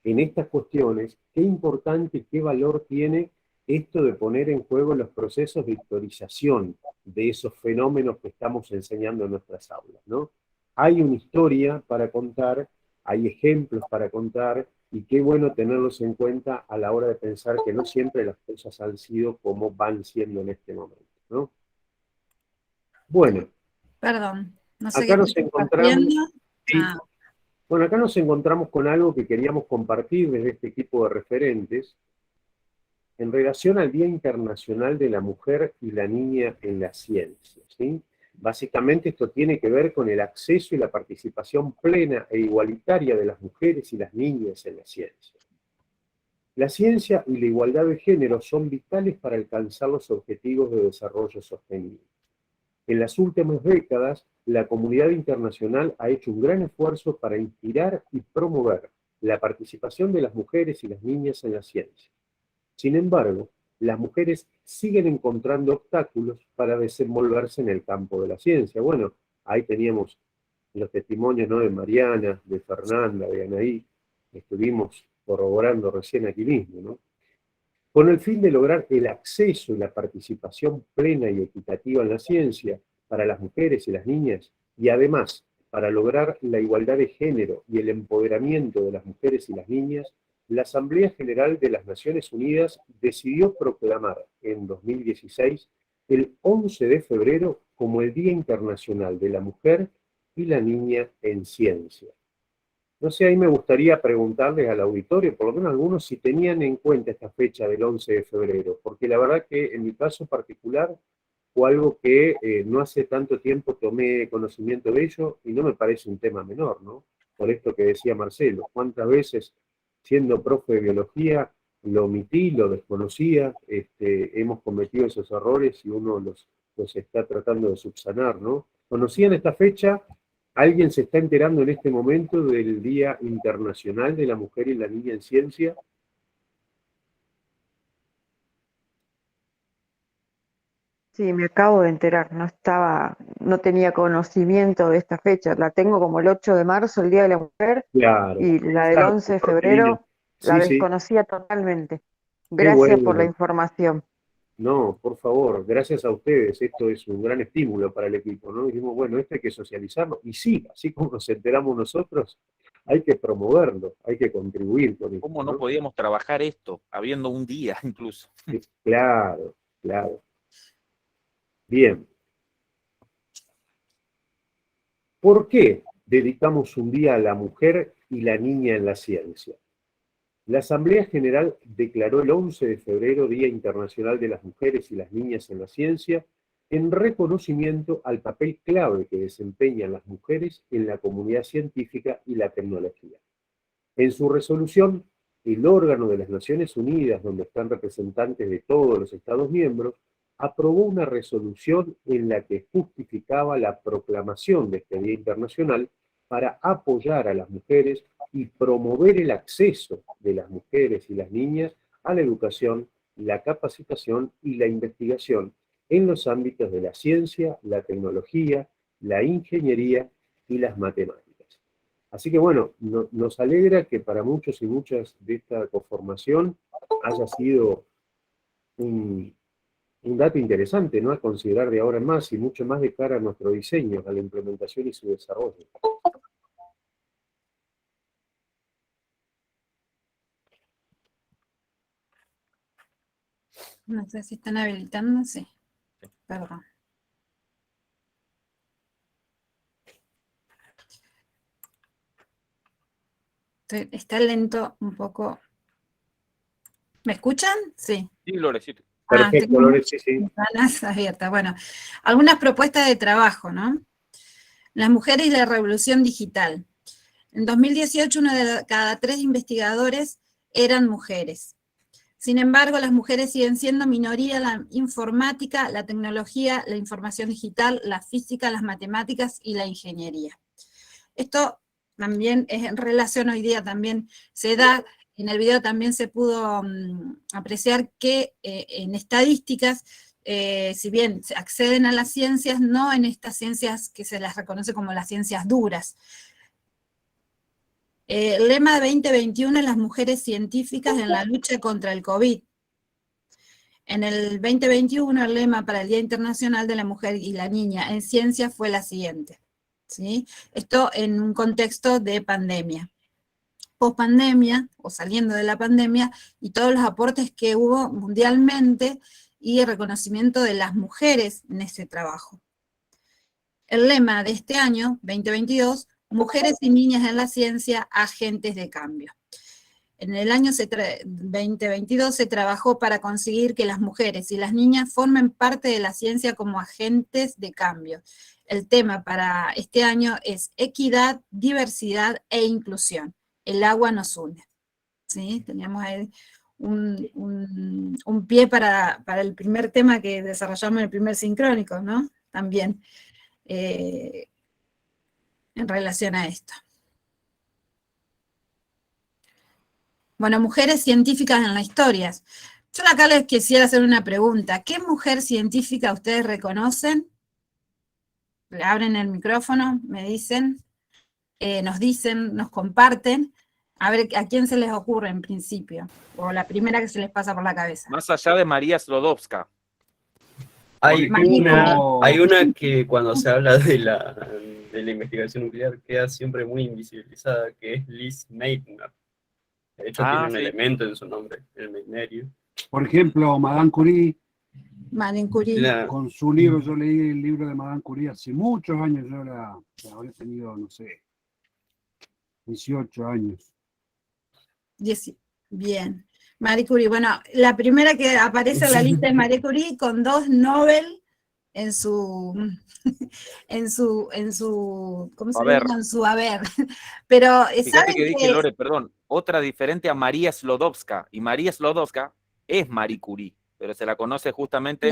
en estas cuestiones, qué importante y qué valor tiene esto de poner en juego los procesos de historización de esos fenómenos que estamos enseñando en nuestras aulas, ¿no? Hay una historia para contar, hay ejemplos para contar, y qué bueno tenerlos en cuenta a la hora de pensar que no siempre las cosas han sido como van siendo en este momento, ¿no? Bueno. Perdón, no sé acá qué nos encontramos. Sí. Ah. Bueno, acá nos encontramos con algo que queríamos compartir desde este equipo de referentes en relación al Día Internacional de la Mujer y la Niña en la Ciencia, ¿sí? Básicamente esto tiene que ver con el acceso y la participación plena e igualitaria de las mujeres y las niñas en la ciencia. La ciencia y la igualdad de género son vitales para alcanzar los objetivos de desarrollo sostenible. En las últimas décadas, la comunidad internacional ha hecho un gran esfuerzo para inspirar y promover la participación de las mujeres y las niñas en la ciencia. Sin embargo, las mujeres siguen encontrando obstáculos para desenvolverse en el campo de la ciencia. Bueno, ahí teníamos los testimonios, ¿no?, de Mariana, de Fernanda, de Anaí, que estuvimos corroborando recién aquí mismo, ¿no? Con el fin de lograr el acceso y la participación plena y equitativa en la ciencia para las mujeres y las niñas, y además para lograr la igualdad de género y el empoderamiento de las mujeres y las niñas, la Asamblea General de las Naciones Unidas decidió proclamar en 2016 el 11 de febrero como el Día Internacional de la Mujer y la Niña en Ciencia. No sé, ahí me gustaría preguntarles al auditorio, por lo menos algunos, si tenían en cuenta esta fecha del 11 de febrero, porque la verdad que en mi caso particular fue algo que no hace tanto tiempo tomé conocimiento de ello y no me parece un tema menor, ¿no? Por esto que decía Marcelo, cuántas veces siendo profe de biología lo omití, lo desconocía, hemos cometido esos errores y uno los está tratando de subsanar, ¿no? ¿Conocían esta fecha? ¿Alguien se está enterando en este momento del Día Internacional de la Mujer y la Niña en Ciencia? Sí, me acabo de enterar, no tenía conocimiento de esta fecha, la tengo como el 8 de marzo, el Día de la Mujer, Claro. y la del 11 de febrero la Sí, sí. desconocía totalmente. Qué Gracias por la bueno. información. No, por favor, gracias a ustedes, esto es un gran estímulo para el equipo, ¿no? Dijimos, bueno, esto hay que socializarlo, y sí, así como nos enteramos nosotros, hay que promoverlo, hay que contribuir con esto, ¿Cómo no podíamos trabajar esto, habiendo un día incluso? Claro, claro. Bien. ¿Por qué dedicamos un día a la mujer y la niña en la ciencia? La Asamblea General declaró el 11 de febrero Día Internacional de las Mujeres y las Niñas en la Ciencia en reconocimiento al papel clave que desempeñan las mujeres en la comunidad científica y la tecnología. En su resolución, el órgano de las Naciones Unidas, donde están representantes de todos los Estados miembros, aprobó una resolución en la que justificaba la proclamación de este Día Internacional para apoyar a las mujeres y promover el acceso de las mujeres y las niñas a la educación, la capacitación y la investigación en los ámbitos de la ciencia, la tecnología, la ingeniería y las matemáticas. Así que bueno, nos alegra que para muchos y muchas de esta conformación haya sido un dato interesante, ¿no? A considerar de ahora en más y mucho más de cara a nuestro diseño, a la implementación y su desarrollo. No sé si están habilitando, sí. Perdón. Está lento un poco. ¿Me escuchan? Sí. Sí, Lorecito. Perfecto, tengo Lore, muchas sí. ventanas abiertas. Bueno, algunas propuestas de trabajo, ¿no? Las mujeres y la revolución digital. En 2018, uno de cada 3 investigadores eran mujeres. Sin embargo, las mujeres siguen siendo minoría en la informática, la tecnología, la información digital, la física, las matemáticas y la ingeniería. Esto también es en relación hoy día, también se da, en el video también se pudo apreciar que en estadísticas, si bien se acceden a las ciencias, no en estas ciencias que se las reconoce como las ciencias duras. El lema de 2021 es las mujeres científicas en la lucha contra el COVID. En el 2021 el lema para el Día Internacional de la Mujer y la Niña en Ciencia fue la siguiente, ¿sí? Esto en un contexto de pandemia. Post-pandemia, o saliendo de la pandemia, y todos los aportes que hubo mundialmente y el reconocimiento de las mujeres en ese trabajo. El lema de este año, 2022, Mujeres y niñas en la ciencia, agentes de cambio. En el año 2022 se trabajó para conseguir que las mujeres y las niñas formen parte de la ciencia como agentes de cambio. El tema para este año es equidad, diversidad e inclusión. El agua nos une. ¿Sí? Teníamos ahí un pie para el primer tema que desarrollamos en el primer sincrónico, ¿no? También. En relación a esto. Bueno, mujeres científicas en la historia. Yo acá les quisiera hacer una pregunta. ¿Qué mujer científica ustedes reconocen? Le abren el micrófono, me dicen, nos comparten, a ver a quién se les ocurre en principio, o la primera que se les pasa por la cabeza. Más allá de María Sklodowska. Hay una que cuando se habla de la investigación nuclear queda siempre muy invisibilizada, que es Liz Meitner. De hecho, tiene un elemento en su nombre, el meitnerio. Por ejemplo, Madame Curie. Madame Curie. Con su libro, yo leí el libro de Madame Curie hace muchos años, yo la habré tenido, no sé, 18 años. Bien. Marie Curie, bueno, la primera que aparece en la lista es Marie Curie con 2 Nobel en su, ¿cómo se Haber. llama? En su haber. Pero Fíjate saben que dije, que Lore, perdón, otra diferente a María Sklodowska, y María Sklodowska es Marie Curie, pero se la conoce justamente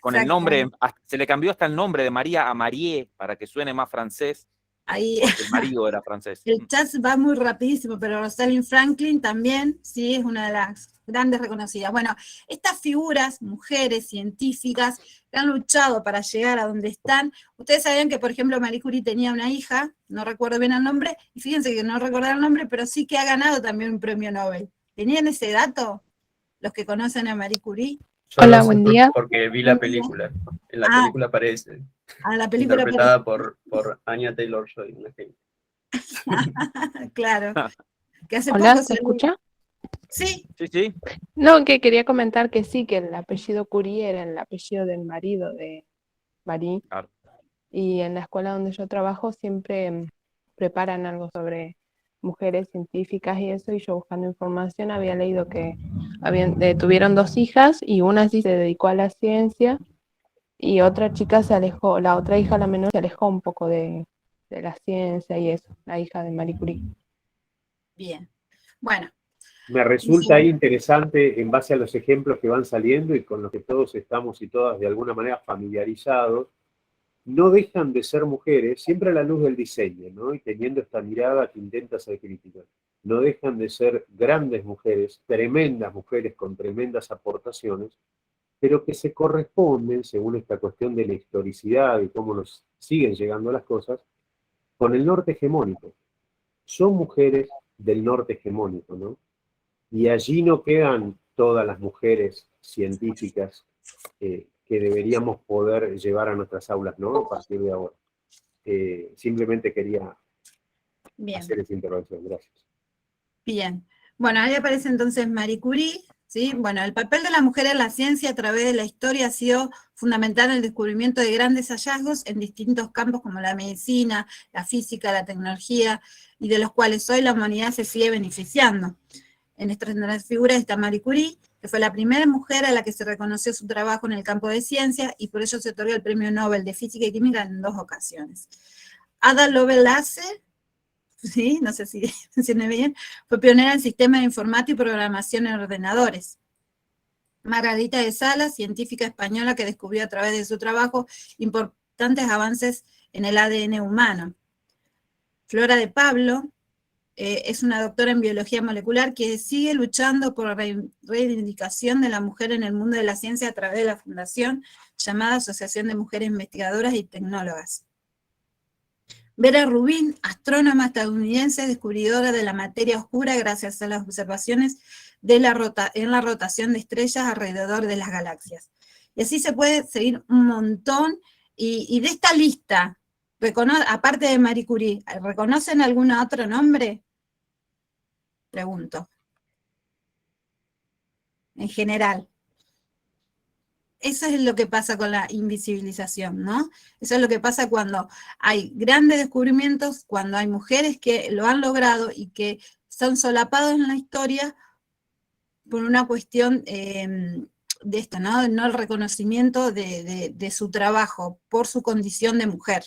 con el nombre, se le cambió hasta el nombre de María a Marie, para que suene más francés, ahí porque el marido era francés. el chat va muy rapidísimo, pero Rosalind Franklin también, sí, es una de las grandes reconocidas. Bueno, estas figuras, mujeres científicas, que han luchado para llegar a donde están. Ustedes sabían que, por ejemplo, Marie Curie tenía una hija, no recuerdo bien el nombre, y fíjense que no recuerdo el nombre, pero sí que ha ganado también un premio Nobel. ¿Tenían ese dato? Los que conocen a Marie Curie. Yo Hola, lo sé buen día. porque vi la película. En la película aparece. La película interpretada por Anya Taylor-Joy, una genia. Claro. Que hace Hola, poco ¿se escucha? Sí. Sí, sí. No, que quería comentar que sí, que el apellido Curie era el apellido del marido de Marie. Claro. Y en la escuela donde yo trabajo siempre preparan algo sobre mujeres científicas y eso, y yo buscando información había leído que tuvieron 2 hijas y una sí se dedicó a la ciencia y otra chica se alejó, la otra hija, la menor, se alejó un poco de la ciencia y eso, la hija de Marie Curie. Bien. Bueno. Me resulta ahí interesante en base a los ejemplos que van saliendo y con los que todos estamos y todas de alguna manera familiarizados, no dejan de ser mujeres, siempre a la luz del diseño, ¿no? Y teniendo esta mirada que intenta ser crítica. No dejan de ser grandes mujeres, tremendas mujeres con tremendas aportaciones, pero que se corresponden, según esta cuestión de la historicidad y cómo nos siguen llegando las cosas, con el norte hegemónico. Son mujeres del norte hegemónico, ¿no? Y allí no quedan todas las mujeres científicas que deberíamos poder llevar a nuestras aulas, ¿no? A partir de ahora. Simplemente quería hacer esa intervención. Gracias. Bien. Bueno, ahí aparece entonces Marie Curie, ¿sí? Bueno, el papel de la mujer en la ciencia a través de la historia ha sido fundamental en el descubrimiento de grandes hallazgos en distintos campos como la medicina, la física, la tecnología, y de los cuales hoy la humanidad se sigue beneficiando. En estas figuras está Marie Curie, que fue la primera mujer a la que se reconoció su trabajo en el campo de ciencia, y por ello se otorgó el Premio Nobel de Física y Química en 2 ocasiones. Ada Lovelace, ¿sí? No sé si entiende bien, fue pionera en sistemas de informática y programación en ordenadores. Margarita de Salas, científica española que descubrió a través de su trabajo importantes avances en el ADN humano. Flora de Pablo es una doctora en biología molecular que sigue luchando por la reivindicación de la mujer en el mundo de la ciencia a través de la fundación llamada Asociación de Mujeres Investigadoras y Tecnólogas. Vera Rubin, astrónoma estadounidense, descubridora de la materia oscura gracias a las observaciones en la rotación de estrellas alrededor de las galaxias. Y así se puede seguir un montón, y de esta lista, aparte de Marie Curie, ¿reconocen algún otro nombre? Pregunto. En general. Eso es lo que pasa con la invisibilización, ¿no? Eso es lo que pasa cuando hay grandes descubrimientos, cuando hay mujeres que lo han logrado y que son solapados en la historia por una cuestión de esto, ¿no? No el reconocimiento de su trabajo por su condición de mujer.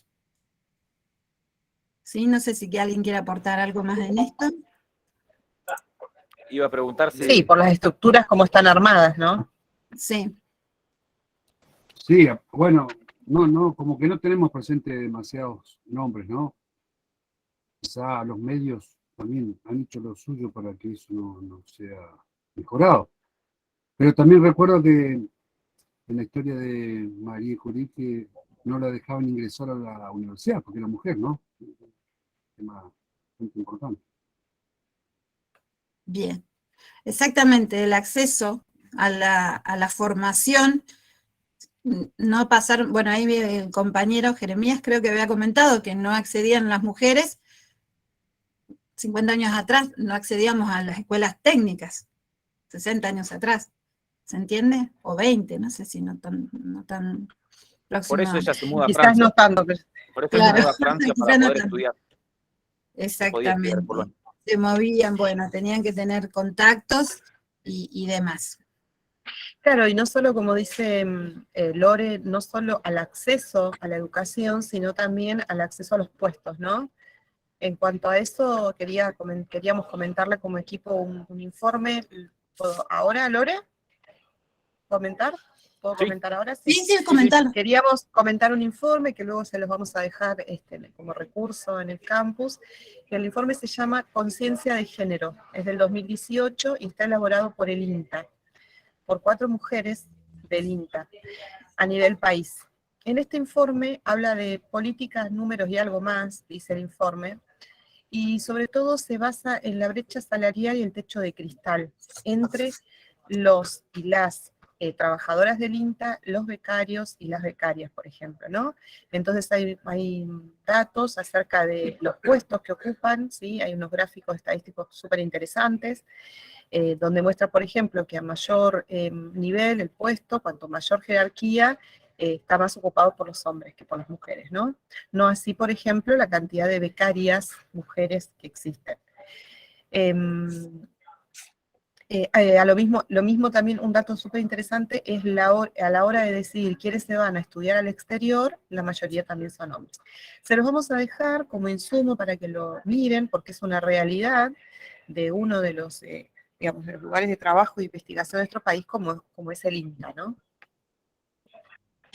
¿Sí? No sé si alguien quiere aportar algo más en esto. Iba a preguntar si... Sí, por las estructuras como están armadas, ¿no? Sí. Sí, bueno, no, como que no tenemos presente demasiados nombres, ¿no? Quizá los medios también han hecho lo suyo para que eso no sea mejorado. Pero también recuerdo que en la historia de Marie Curie que no la dejaban ingresar a la universidad porque era mujer, ¿no? Un tema muy importante. Bien, exactamente, el acceso a la formación, no pasar, bueno, ahí el compañero Jeremías creo que había comentado que no accedían las mujeres, 50 años atrás no accedíamos a las escuelas técnicas, 60 años atrás, ¿se entiende? O 20, no sé si no tan próximo. Por eso ella se muda a Quizás Francia. no tanto, pero... Por eso Claro. se muda a Francia para Quizás no poder tanto. estudiar. Exactamente. Polonia. Se movían, bueno, tenían que tener contactos y demás. Claro, y no solo, como dice Lore, no solo al acceso a la educación, sino también al acceso a los puestos, ¿no? En cuanto a eso, queríamos comentarle como equipo un informe. ¿Puedo ahora, Lore? ¿Comentar? ¿Puedo Sí. comentar ahora? Sí, comentar. Queríamos comentar un informe que luego se los vamos a dejar como recurso en el campus. El informe se llama Conciencia de Género, es del 2018 y está elaborado por el INTA, por 4 mujeres del INTA a nivel país. En este informe habla de políticas, números y algo más, dice el informe, y sobre todo se basa en la brecha salarial y el techo de cristal entre los y las trabajadoras del INTA, los becarios y las becarias, por ejemplo, ¿no? Entonces hay datos acerca de los puestos que ocupan, ¿sí? Hay unos gráficos estadísticos súper interesantes, donde muestra, por ejemplo, que a mayor nivel el puesto, cuanto mayor jerarquía, está más ocupado por los hombres que por las mujeres, ¿no? No así, por ejemplo, la cantidad de becarias mujeres que existen. Lo mismo también, un dato súper interesante, es a la hora de decidir quiénes se van a estudiar al exterior, la mayoría también son hombres. Se los vamos a dejar como insumo para que lo miren, porque es una realidad de uno de los, digamos, de los lugares de trabajo y investigación de nuestro país, como es el INTA, ¿no?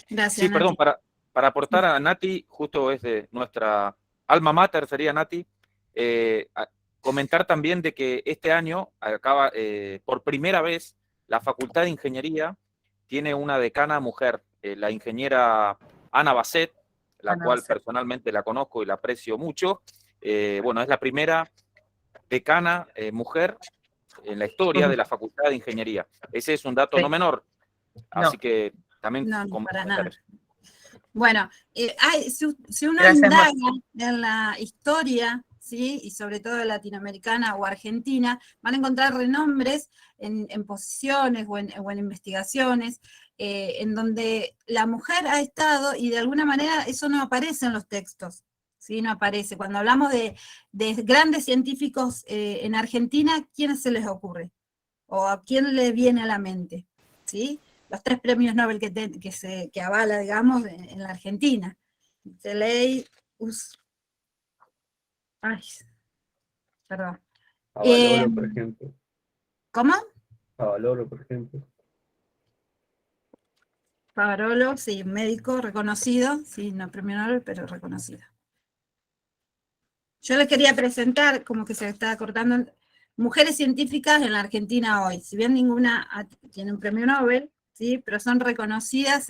Gracias, Sí, perdón, Nati. para aportar a Nati, justo es de nuestra alma mater, sería Nati, comentar también de que este año acaba, por primera vez, la Facultad de Ingeniería tiene una decana mujer, la ingeniera Ana Basset, la cual personalmente la conozco y la aprecio mucho. Bueno, es la primera decana mujer en la historia de la Facultad de Ingeniería. Ese es un dato no menor, así que también No, para nada. eso. Bueno, si uno Gracias, indaga en la historia, ¿sí? Y sobre todo latinoamericana o argentina, van a encontrar renombres en posiciones o en investigaciones, en donde la mujer ha estado y de alguna manera eso no aparece en los textos, ¿sí? No aparece. Cuando hablamos de grandes científicos en Argentina, ¿quiénes se les ocurre? ¿O a quién le viene a la mente? ¿Sí? Los 3 premios Nobel que avala, digamos, en la Argentina. Perdón. Avaloro, por ejemplo. ¿Cómo? Avaloro, por ejemplo. Favarolo, sí, médico reconocido, sí, no premio Nobel, pero reconocido. Yo les quería presentar, como que se está cortando, mujeres científicas en la Argentina hoy. Si bien ninguna tiene un premio Nobel, ¿sí? Pero son reconocidas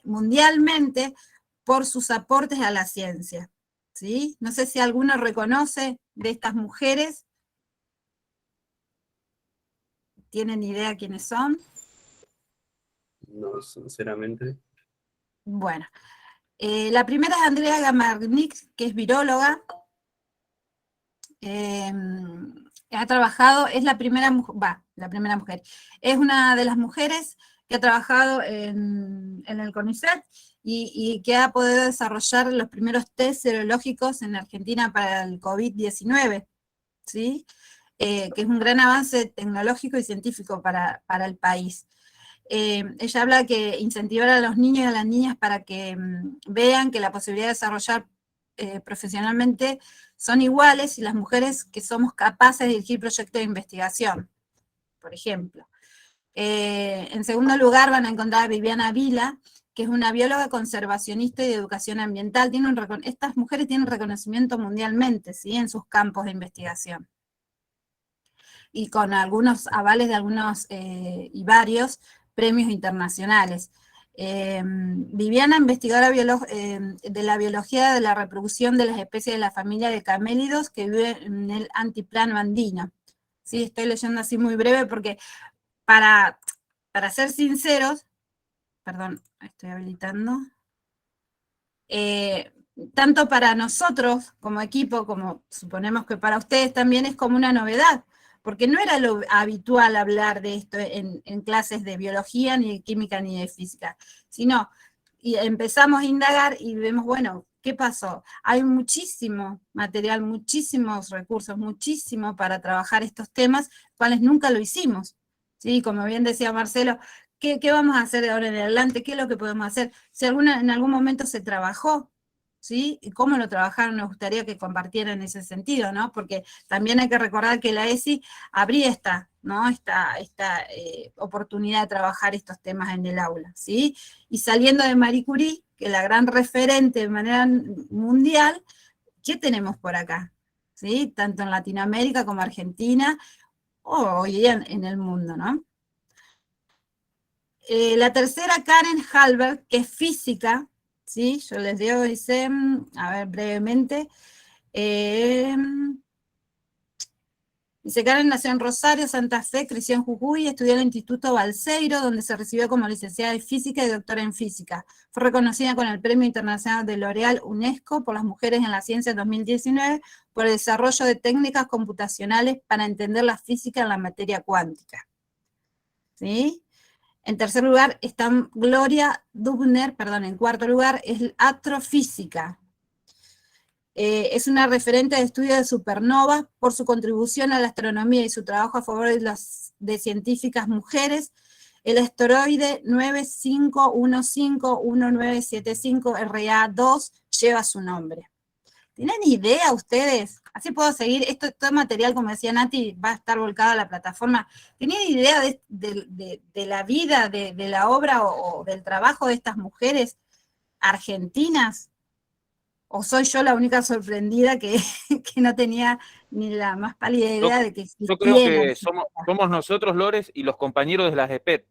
mundialmente por sus aportes a la ciencia, ¿sí? No sé si alguno reconoce de estas mujeres. ¿Tienen idea quiénes son? No, sinceramente. Bueno, la primera es Andrea Gamarnik, que es viróloga. Ha trabajado, es la primera mujer, es una de las mujeres que ha trabajado en el CONICET y que ha podido desarrollar los primeros test serológicos en Argentina para el COVID-19, ¿sí? Que es un gran avance tecnológico y científico para el país. Ella habla que incentivar a los niños y a las niñas para que vean que la posibilidad de desarrollar profesionalmente son iguales y las mujeres que somos capaces de dirigir proyectos de investigación, por ejemplo. En segundo lugar van a encontrar a Viviana Vila, que es una bióloga conservacionista y de educación ambiental. Estas mujeres tienen reconocimiento mundialmente, ¿sí? En sus campos de investigación. Y con algunos avales de algunos y varios premios internacionales. Viviana, investigadora de la biología de la reproducción de las especies de la familia de camélidos que viven en el antiplano andino. Sí, estoy leyendo así muy breve porque para ser sinceros, perdón, estoy habilitando, tanto para nosotros como equipo, como suponemos que para ustedes también es como una novedad, porque no era lo habitual hablar de esto en clases de biología, ni de química, ni de física, sino y empezamos a indagar y vemos, bueno, ¿qué pasó? Hay muchísimo material, muchísimos recursos, muchísimo para trabajar estos temas, cuales nunca lo hicimos, ¿sí? Como bien decía Marcelo, ¿qué vamos a hacer de ahora en adelante? ¿Qué es lo que podemos hacer? Si en algún momento se trabajó, ¿sí? ¿Y cómo lo trabajaron? Nos gustaría que compartieran en ese sentido, ¿no? Porque también hay que recordar que la ESI abría esta oportunidad de trabajar estos temas en el aula, ¿sí? Y saliendo de Marie Curie, que es la gran referente de manera mundial, ¿qué tenemos por acá? ¿Sí? Tanto en Latinoamérica como Argentina, o hoy día en el mundo, ¿no? La tercera, Karen Halbert, que es física, ¿sí? Yo les digo, dice, a ver, brevemente, dice, Karen nació en Rosario, Santa Fe, creció en Jujuy, estudió en el Instituto Balseiro, donde se recibió como licenciada en física y doctora en física. Fue reconocida con el Premio Internacional de L'Oréal UNESCO por las mujeres en la ciencia en 2019 por el desarrollo de técnicas computacionales para entender la física en la materia cuántica. ¿Sí? En tercer lugar está Gloria Dubner, perdón, en cuarto lugar es astrofísica. Es una referente de estudio de supernovas por su contribución a la astronomía y su trabajo a favor de científicas mujeres. El asteroide 95151975 RA2 lleva su nombre. ¿Tienen idea ustedes? Así puedo seguir. Todo material, como decía Nati, va a estar volcado a la plataforma. ¿Tienen idea de la vida, de la obra o del trabajo de estas mujeres argentinas? ¿O soy yo la única sorprendida que no tenía ni la más pálida idea de que existiera? Yo creo que somos nosotros, Lores, y los compañeros de las EPET.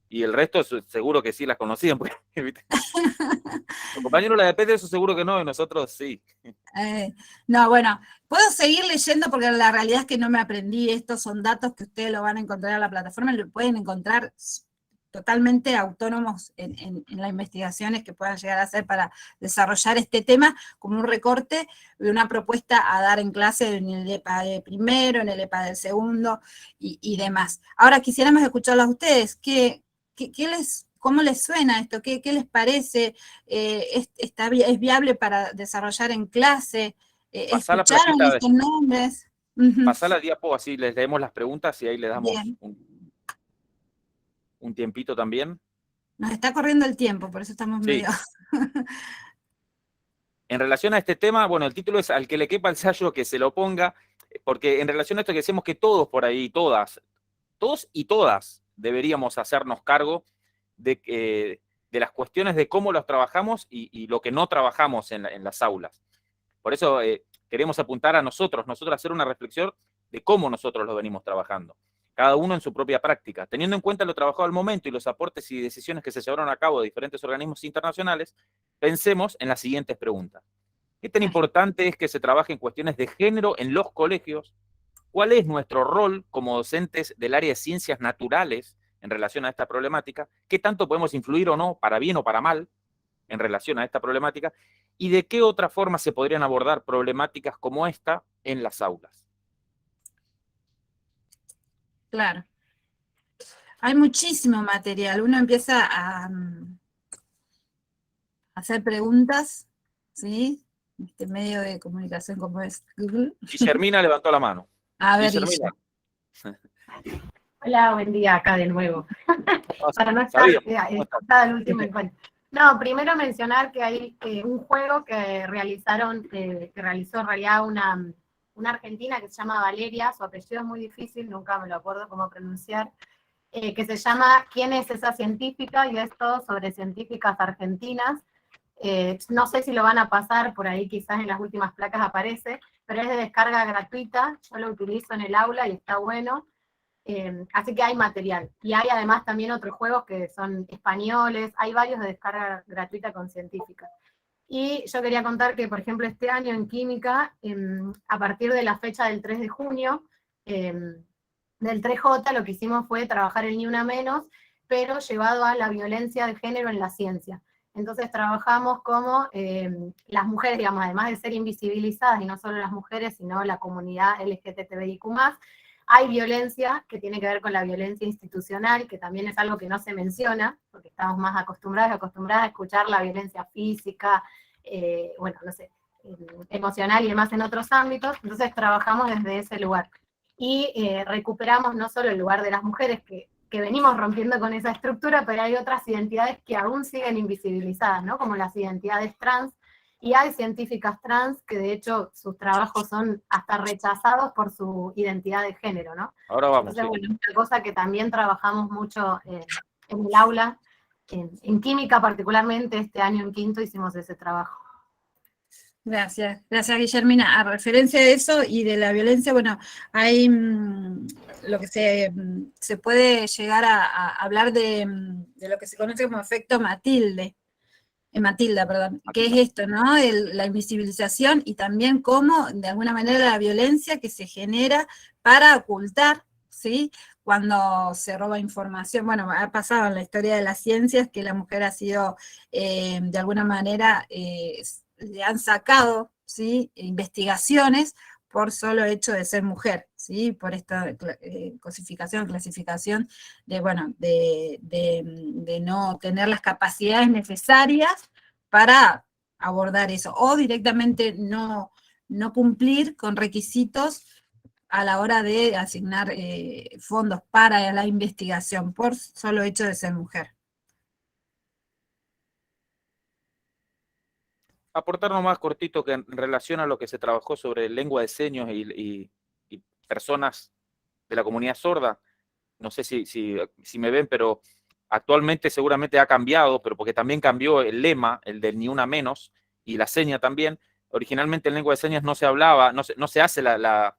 Y el resto seguro que sí las conocían. Porque, los compañeros de las EPET, eso seguro que no, y nosotros sí. No, bueno, puedo seguir leyendo porque la realidad es que no me aprendí. Estos son datos que ustedes lo van a encontrar en la plataforma, lo pueden encontrar totalmente autónomos en las investigaciones que puedan llegar a hacer para desarrollar este tema, como un recorte de una propuesta a dar en clase en el EPA de primero, en el EPA del segundo y demás. Ahora quisiéramos escucharlos a ustedes. ¿Cómo les suena esto? ¿Qué les parece? ¿Es viable para desarrollar en clase? ¿Escucharon estos nombres? Pasá la diapo, así les leemos las preguntas y ahí le damos un tiempito también. Nos está corriendo el tiempo, por eso estamos medio... En relación a este tema, bueno, el título es Al que le quepa el sayo que se lo ponga, porque en relación a esto que decimos que todos por ahí, todos y todas deberíamos hacernos cargo de las cuestiones de cómo los trabajamos y lo que no trabajamos en las aulas. Por eso queremos apuntar a nosotros hacer una reflexión de cómo nosotros lo venimos trabajando, cada uno en su propia práctica. Teniendo en cuenta lo trabajado al momento y los aportes y decisiones que se llevaron a cabo de diferentes organismos internacionales, pensemos en las siguientes preguntas. ¿Qué tan importante es que se trabaje en cuestiones de género en los colegios? ¿Cuál es nuestro rol como docentes del área de ciencias naturales en relación a esta problemática? ¿Qué tanto podemos influir o no, para bien o para mal, en relación a esta problemática? ¿Y de qué otra forma se podrían abordar problemáticas como esta en las aulas? Claro. Hay muchísimo material. Uno empieza a hacer preguntas, ¿sí? Este medio de comunicación como es Google. Guillermina levantó la mano. A ver, Hola, buen día acá de nuevo. Para no estar al último encuentro. No, primero mencionar que hay un juego que realizó en realidad una argentina que se llama Valeria, su apellido es muy difícil, nunca me lo acuerdo cómo pronunciar, que se llama ¿Quién es esa científica? Y es todo sobre científicas argentinas. No sé si lo van a pasar, por ahí quizás en las últimas placas aparece, pero es de descarga gratuita, yo lo utilizo en el aula y está bueno. Así que hay material. Y hay además también otros juegos que son españoles, hay varios de descarga gratuita con científicas. Y yo quería contar que, por ejemplo, este año en química, a partir de la fecha del 3 de junio, del 3J, lo que hicimos fue trabajar el Ni Una Menos, pero llevado a la violencia de género en la ciencia. Entonces trabajamos como las mujeres, digamos, además de ser invisibilizadas, y no solo las mujeres, sino la comunidad LGTBIQ+, hay violencia que tiene que ver con la violencia institucional, que también es algo que no se menciona, porque estamos más acostumbradas a escuchar la violencia física, bueno, no sé, emocional y demás en otros ámbitos, entonces trabajamos desde ese lugar. y recuperamos no solo el lugar de las mujeres, que venimos rompiendo con esa estructura, pero hay otras identidades que aún siguen invisibilizadas, ¿no? Como las identidades trans, y hay científicas trans que de hecho sus trabajos son hasta rechazados por su identidad de género, ¿no? Ahora vamos. Entonces, bueno, una cosa que también trabajamos mucho en el aula, en química particularmente, este año en quinto hicimos ese trabajo. Gracias, gracias Guillermina. A referencia de eso y de la violencia, bueno, hay lo que se puede llegar a hablar de lo que se conoce como efecto Matilda, perdón, que es esto, ¿no? La invisibilización y también cómo, de alguna manera, la violencia que se genera para ocultar, ¿sí? Cuando se roba información. Bueno, ha pasado en la historia de las ciencias que la mujer ha sido, de alguna manera, le han sacado, ¿sí? Investigaciones por solo hecho de ser mujer, ¿sí? Por esta clasificación de, bueno, de no tener las capacidades necesarias para abordar eso, o directamente no cumplir con requisitos a la hora de asignar fondos para la investigación por solo hecho de ser mujer. Aportar nomás cortito que en relación a lo que se trabajó sobre lengua de señas y personas de la comunidad sorda, no sé si me ven, pero actualmente seguramente ha cambiado, pero porque también cambió el lema, el del ni una menos, y la seña también. Originalmente en lengua de señas no se hablaba, no se hace la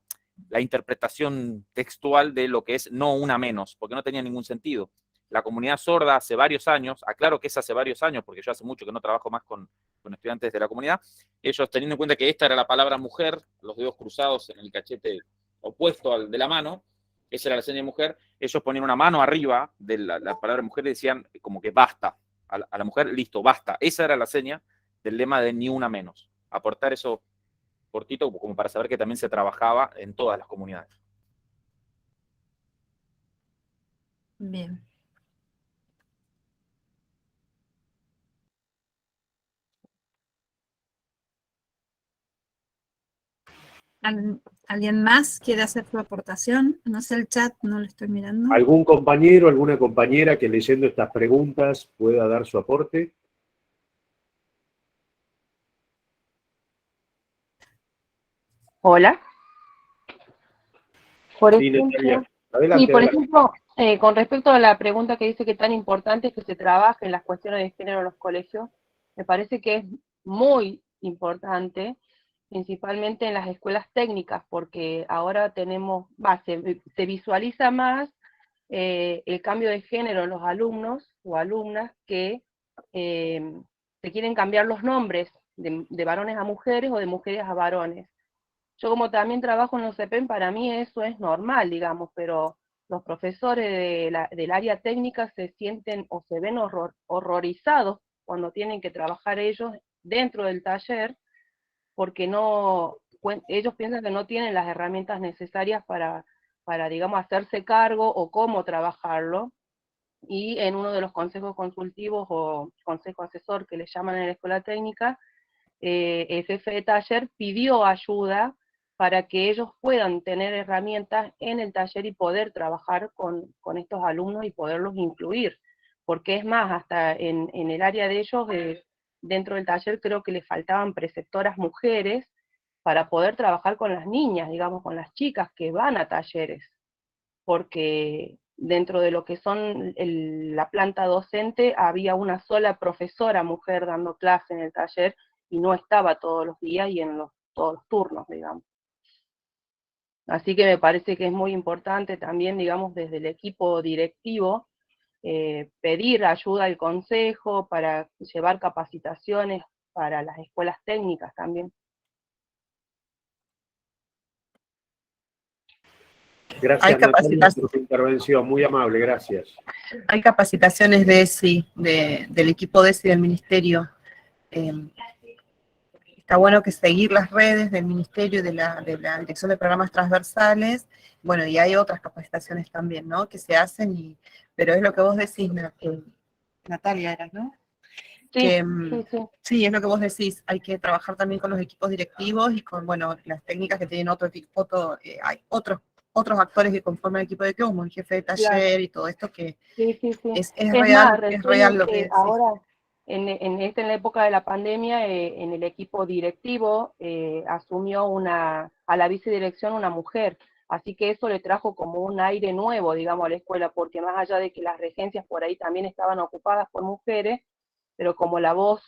interpretación textual de lo que es no una menos, porque no tenía ningún sentido. La comunidad sorda hace varios años, aclaro que es hace varios años, porque yo hace mucho que no trabajo más con estudiantes de la comunidad, ellos teniendo en cuenta que esta era la palabra mujer, los dedos cruzados en el cachete opuesto al de la mano, esa era la seña de mujer, ellos ponían una mano arriba de la palabra mujer y decían como que basta, a la mujer, listo, basta. Esa era la seña del lema de ni una menos. Aportar eso cortito como para saber que también se trabajaba en todas las comunidades. Bien. ¿Alguien más quiere hacer su aportación? No sé el chat, no lo estoy mirando. ¿Algún compañero, alguna compañera que leyendo estas preguntas pueda dar su aporte? Hola. Por Sí, ejemplo, Natalia. Adelante, por adelante. ejemplo, con respecto a la pregunta que dice que tan importante es que se trabaje en las cuestiones de género en los colegios, me parece que es muy importante, principalmente en las escuelas técnicas, porque ahora tenemos, se visualiza más el cambio de género en los alumnos o alumnas que se quieren cambiar los nombres de varones a mujeres o de mujeres a varones. Yo como también trabajo en los CEPEN, para mí eso es normal, digamos, pero los profesores del área técnica se sienten o se ven horrorizados cuando tienen que trabajar ellos dentro del taller, porque ellos piensan que no tienen las herramientas necesarias para, digamos, hacerse cargo o cómo trabajarlo, y en uno de los consejos consultivos o consejo asesor que le llaman en la escuela técnica, el jefe de taller pidió ayuda para que ellos puedan tener herramientas en el taller y poder trabajar con estos alumnos y poderlos incluir, porque es más, hasta en el área de ellos, dentro del taller creo que les faltaban preceptoras mujeres para poder trabajar con las niñas, digamos, con las chicas que van a talleres, porque dentro de lo que son la planta docente había una sola profesora mujer dando clase en el taller, y no estaba todos los días y en todos los turnos, digamos. Así que me parece que es muy importante también, digamos, desde el equipo directivo, pedir ayuda al consejo para llevar capacitaciones para las escuelas técnicas también. Gracias, Natalia, por tu intervención, muy amable, gracias. Hay capacitaciones de ESI, del equipo de ESI del ministerio. Está bueno que seguir las redes del ministerio, de la Dirección de Programas Transversales, bueno, y hay otras capacitaciones también, ¿no?, que se hacen, pero es lo que vos decís, Natalia, era, ¿no? Sí, Que, sí. sí, es lo que vos decís, hay que trabajar también con los equipos directivos y con, bueno, las técnicas que tienen hay otros otros actores que conforman el equipo de como el jefe de taller Claro. y todo esto que Sí, sí, sí. es Es real, más, es recién real lo que decís. ahora, en la época de la pandemia, en el equipo directivo asumió a la vicedirección una mujer, así que eso le trajo como un aire nuevo, digamos, a la escuela, porque más allá de que las regencias por ahí también estaban ocupadas por mujeres, pero como la voz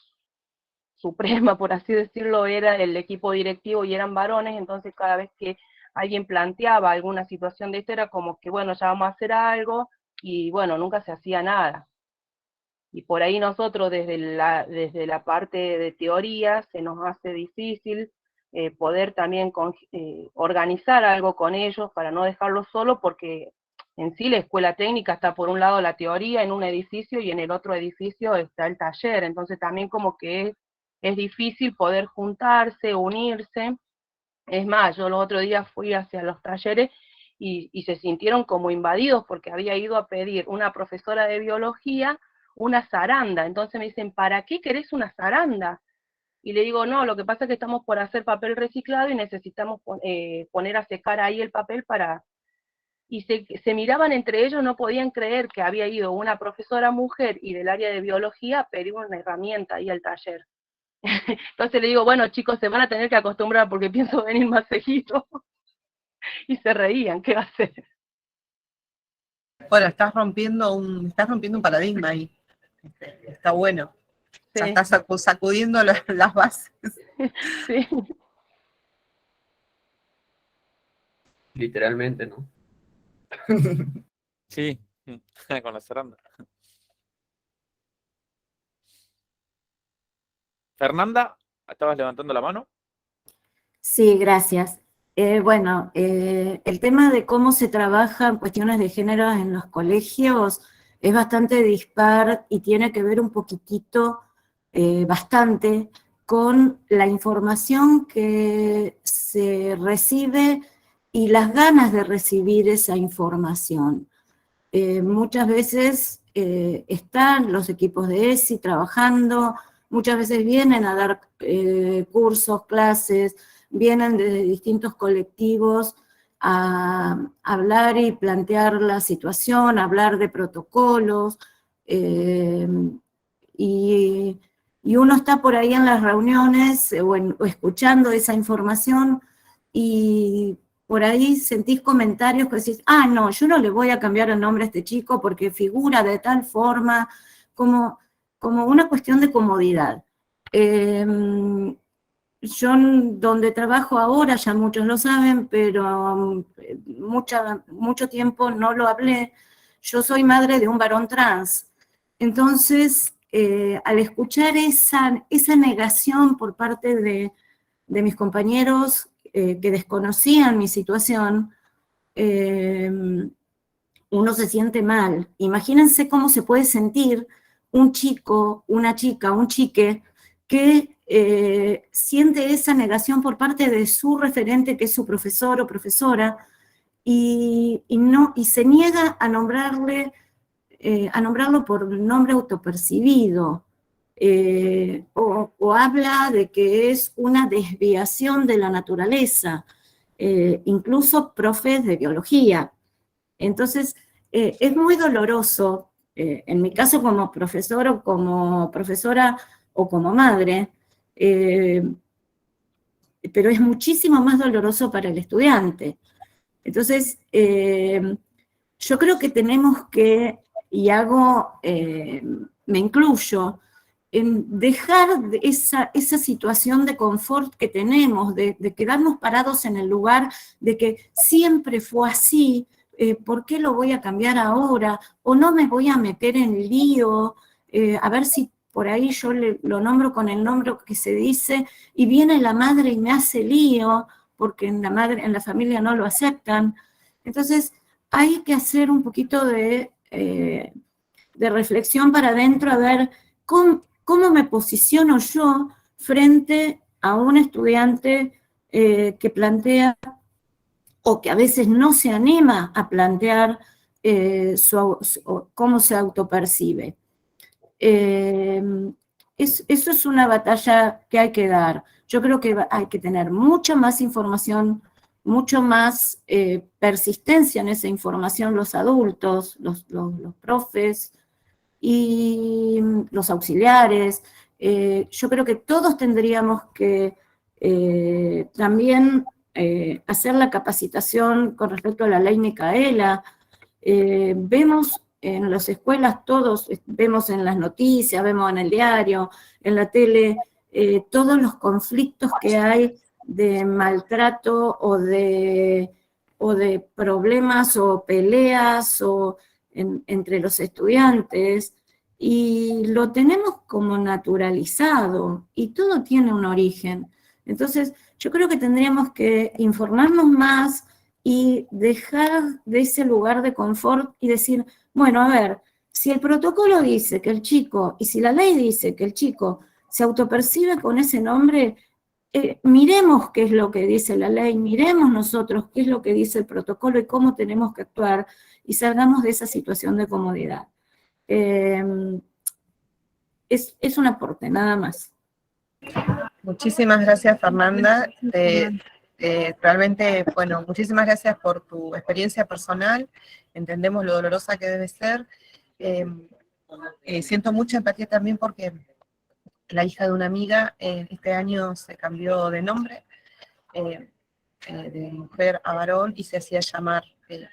suprema, por así decirlo, era el equipo directivo y eran varones, entonces cada vez que alguien planteaba alguna situación de esto era como que, bueno, ya vamos a hacer algo, y bueno, nunca se hacía nada. Y por ahí nosotros desde la parte de teoría se nos hace difícil poder también organizar algo con ellos para no dejarlos solo, porque en sí la escuela técnica está por un lado la teoría en un edificio y en el otro edificio está el taller, entonces también como que es difícil poder juntarse, unirse. Es más, yo los otros días fui hacia los talleres y se sintieron como invadidos porque había ido a pedir una profesora de biología una zaranda. Entonces me dicen, ¿para qué querés una zaranda? Y le digo, no, lo que pasa es que estamos por hacer papel reciclado y necesitamos poner a secar ahí el papel para... Y se miraban entre ellos, no podían creer que había ido una profesora mujer y del área de biología a pedir una herramienta ahí al taller. Entonces le digo, bueno, chicos, se van a tener que acostumbrar porque pienso venir más seguido. Y se reían, ¿qué va a hacer? Bueno, estás rompiendo un paradigma ahí. Está bueno. Sí. Ya estás sacudiendo las bases. Sí. Literalmente, ¿no? Sí, con la zaranda. Fernanda, ¿estabas levantando la mano? Sí, gracias. Bueno, el tema de cómo se trabajan cuestiones de género en los colegios es bastante dispar y tiene que ver un poquitito, bastante, con la información que se recibe y las ganas de recibir esa información. Muchas veces están los equipos de ESI trabajando, muchas veces vienen a dar cursos, clases, vienen de distintos colectivos a hablar y plantear la situación, a hablar de protocolos, y uno está por ahí en las reuniones o escuchando esa información y por ahí sentís comentarios que decís, ah, no, yo no le voy a cambiar el nombre a este chico porque figura de tal forma, como una cuestión de comodidad. Yo donde trabajo ahora, ya muchos lo saben, pero mucho tiempo no lo hablé, yo soy madre de un varón trans. Entonces, al escuchar esa negación por parte de mis compañeros que desconocían mi situación, uno se siente mal. Imagínense cómo se puede sentir un chico, una chica, un chique que siente esa negación por parte de su referente, que es su profesor o profesora, y se niega a nombrarlo por nombre autopercibido, o habla de que es una desviación de la naturaleza, incluso profes de biología. Entonces, es muy doloroso, en mi caso como profesor o como profesora o como madre, pero es muchísimo más doloroso para el estudiante. Entonces, yo creo que tenemos que, y me incluyo, en dejar esa situación de confort que tenemos, de quedarnos parados en el lugar de que siempre fue así, ¿por qué lo voy a cambiar ahora? O no me voy a meter en lío, a ver si por ahí yo lo nombro con el nombre que se dice, y viene la madre y me hace lío, porque en la familia no lo aceptan. Entonces, hay que hacer un poquito de reflexión para adentro, a ver cómo me posiciono yo frente a un estudiante que plantea, o que a veces no se anima a plantear cómo se autopercibe. Eso es una batalla que hay que dar. Yo creo que hay que tener mucha más información mucho más persistencia en esa información los adultos, los profes y los auxiliares. Yo creo que todos tendríamos que también hacer la capacitación con respecto a la ley Micaela. Vemos en las escuelas todos, vemos en las noticias, vemos en el diario, en la tele, todos los conflictos que hay de maltrato o de problemas o peleas entre los estudiantes, y lo tenemos como naturalizado, y todo tiene un origen. Entonces, yo creo que tendríamos que informarnos más y dejar de ese lugar de confort y decir, bueno, a ver, si el protocolo dice que el chico, y si la ley dice que el chico se autopercibe con ese nombre, miremos qué es lo que dice la ley, miremos nosotros qué es lo que dice el protocolo y cómo tenemos que actuar, y salgamos de esa situación de comodidad. Es un aporte, nada más. Muchísimas gracias, Fernanda. Realmente, bueno, muchísimas gracias por tu experiencia personal. Entendemos lo dolorosa que debe ser. Siento mucha empatía también porque la hija de una amiga este año se cambió de nombre, de mujer a varón, y se hacía llamar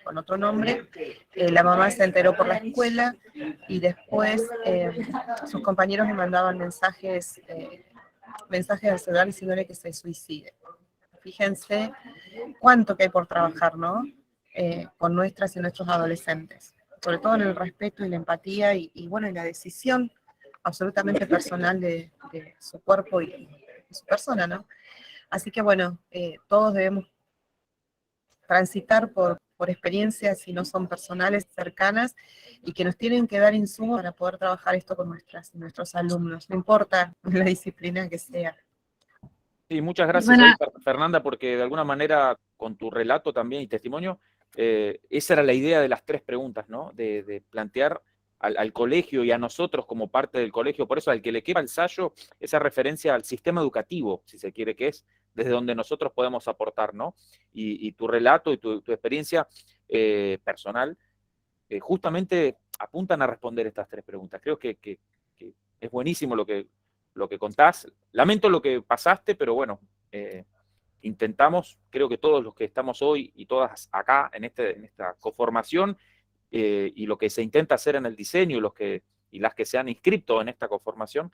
con otro nombre. La mamá se enteró por la escuela y después sus compañeros le mandaban mensajes al celular diciéndole que se suicide. Fíjense cuánto que hay por trabajar, ¿no? Con nuestras y nuestros adolescentes, sobre todo en el respeto y la empatía y bueno, en la decisión absolutamente personal de su cuerpo y de su persona, ¿no? Así que bueno, todos debemos transitar por experiencias, si no son personales, cercanas, y que nos tienen que dar insumos para poder trabajar esto con nuestros alumnos, no importa la disciplina que sea. Sí, muchas gracias ahí, Fernanda, porque de alguna manera con tu relato también y testimonio, esa era la idea de las 3 preguntas, ¿no? De plantear al colegio y a nosotros como parte del colegio, por eso al que le queda el Sayo, esa referencia al sistema educativo, si se quiere, que es desde donde nosotros podemos aportar, ¿no? Y tu relato y tu experiencia personal justamente apuntan a responder estas 3 preguntas. Creo que es buenísimo lo que contás. Lamento lo que pasaste, pero bueno, intentamos, creo que todos los que estamos hoy y todas acá en esta conformación, y lo que se intenta hacer en el diseño y las que se han inscrito en esta conformación,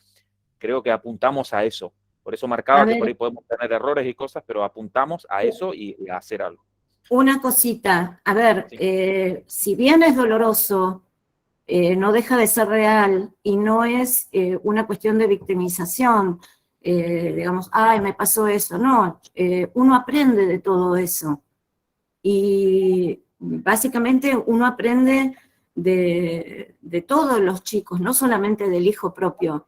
creo que apuntamos a eso. Por eso marcaba que por ahí podemos tener errores y cosas, pero apuntamos a eso y a hacer algo. Una cosita, a ver, Sí. Si bien es doloroso, no deja de ser real y no es una cuestión de victimización, digamos, ay, me pasó eso, no, uno aprende de todo eso. Y básicamente uno aprende de todos los chicos, no solamente del hijo propio,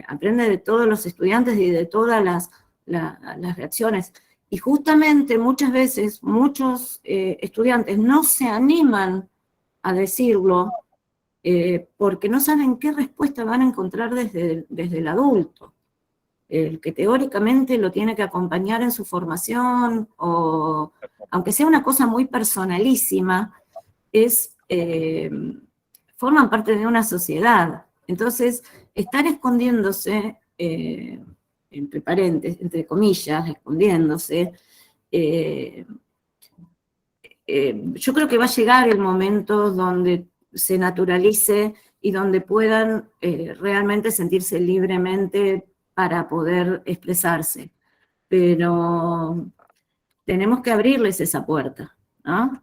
aprende de todos los estudiantes y de todas las reacciones. Y justamente muchas veces muchos estudiantes no se animan a decirlo porque no saben qué respuesta van a encontrar desde el adulto, el que teóricamente lo tiene que acompañar en su formación, o aunque sea una cosa muy personalísima, forman parte de una sociedad. Entonces, estar escondiéndose, entre paréntesis, entre comillas, escondiéndose, yo creo que va a llegar el momento donde se naturalice y donde puedan realmente sentirse libremente para poder expresarse. Pero tenemos que abrirles esa puerta, ¿no?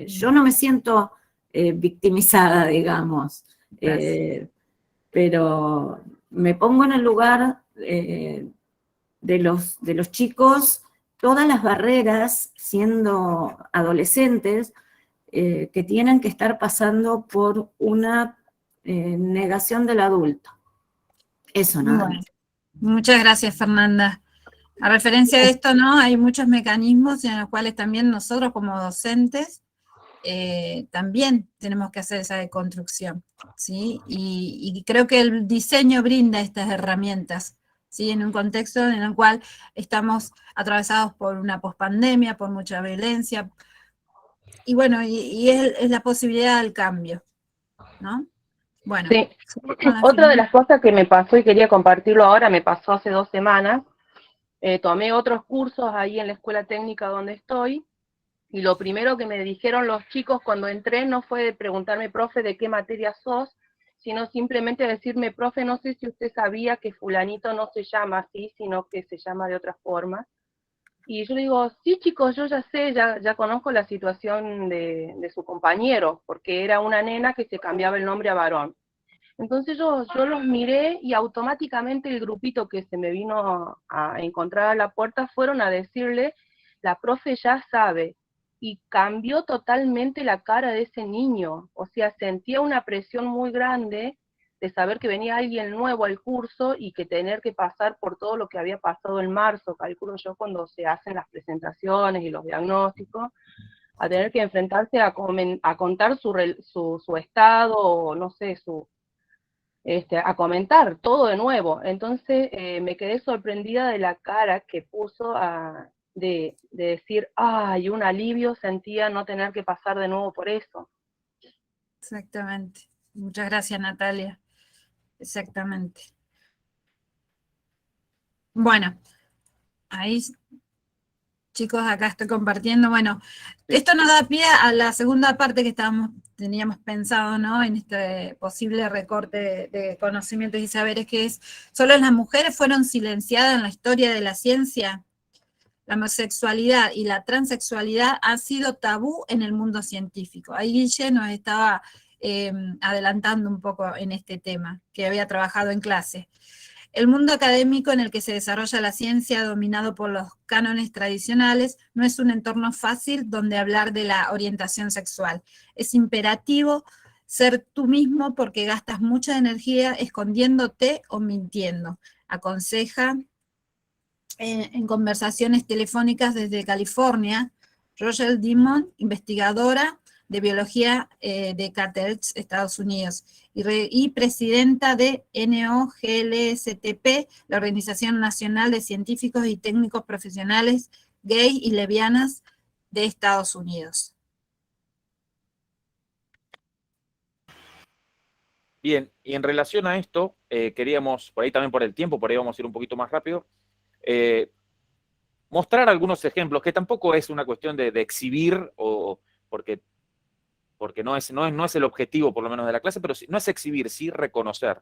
Yo no me siento victimizada, digamos, pero me pongo en el lugar de los chicos, todas las barreras, siendo adolescentes, que tienen que estar pasando por una negación del adulto. Eso nada más. Muchas gracias, Fernanda. A referencia de esto, ¿no? Hay muchos mecanismos en los cuales también nosotros como docentes también tenemos que hacer esa deconstrucción, ¿sí? Y creo que el diseño brinda estas herramientas ¿sí? En un contexto en el cual estamos atravesados por una pospandemia, por mucha violencia, y bueno, y es la posibilidad del cambio, ¿no? Bueno, Sí. con la Otra de final. las cosas que me pasó y quería compartirlo ahora, me pasó hace 2 semanas, tomé otros cursos ahí en la escuela técnica donde estoy, y lo primero que me dijeron los chicos cuando entré no fue preguntarme, profe, ¿de qué materia sos?, sino simplemente decirme, profe, no sé si usted sabía que fulanito no se llama así, sino que se llama de otra forma. Y yo le digo, sí chicos, yo ya sé, ya conozco la situación de su compañero, porque era una nena que se cambiaba el nombre a varón. Entonces yo los miré y automáticamente el grupito que se me vino a encontrar a la puerta fueron a decirle, la profe ya sabe, y cambió totalmente la cara de ese niño. O sea, sentía una presión muy grande de saber que venía alguien nuevo al curso y que tener que pasar por todo lo que había pasado en marzo, calculo yo, cuando se hacen las presentaciones y los diagnósticos, a tener que enfrentarse a contar su estado, o no sé, a comentar todo de nuevo. Entonces me quedé sorprendida de la cara que puso de decir, ay, un alivio sentía no tener que pasar de nuevo por eso. Exactamente. Muchas gracias, Natalia. Exactamente. Bueno, ahí, chicos, acá estoy compartiendo. Bueno, esto nos da pie a la segunda parte que teníamos pensado, ¿no? En este posible recorte de conocimientos y saberes, que es, ¿solo las mujeres fueron silenciadas en la historia de la ciencia? La homosexualidad y la transexualidad han sido tabú en el mundo científico. Ahí Guille nos estaba adelantando un poco en este tema, que había trabajado en clase. El mundo académico en el que se desarrolla la ciencia, dominado por los cánones tradicionales, no es un entorno fácil donde hablar de la orientación sexual. Es imperativo ser tú mismo porque gastas mucha energía escondiéndote o mintiendo. Aconseja en conversaciones telefónicas desde California, Rochelle Dimon, investigadora de biología de Cartels, Estados Unidos, y presidenta de NOGLSTP, la Organización Nacional de Científicos y Técnicos Profesionales Gay y Lesbianas de Estados Unidos. Bien, y en relación a esto, queríamos, por ahí también por el tiempo, por ahí vamos a ir un poquito más rápido, mostrar algunos ejemplos, que tampoco es una cuestión de exhibir, porque no es el objetivo, por lo menos, de la clase, pero no es exhibir, sí reconocer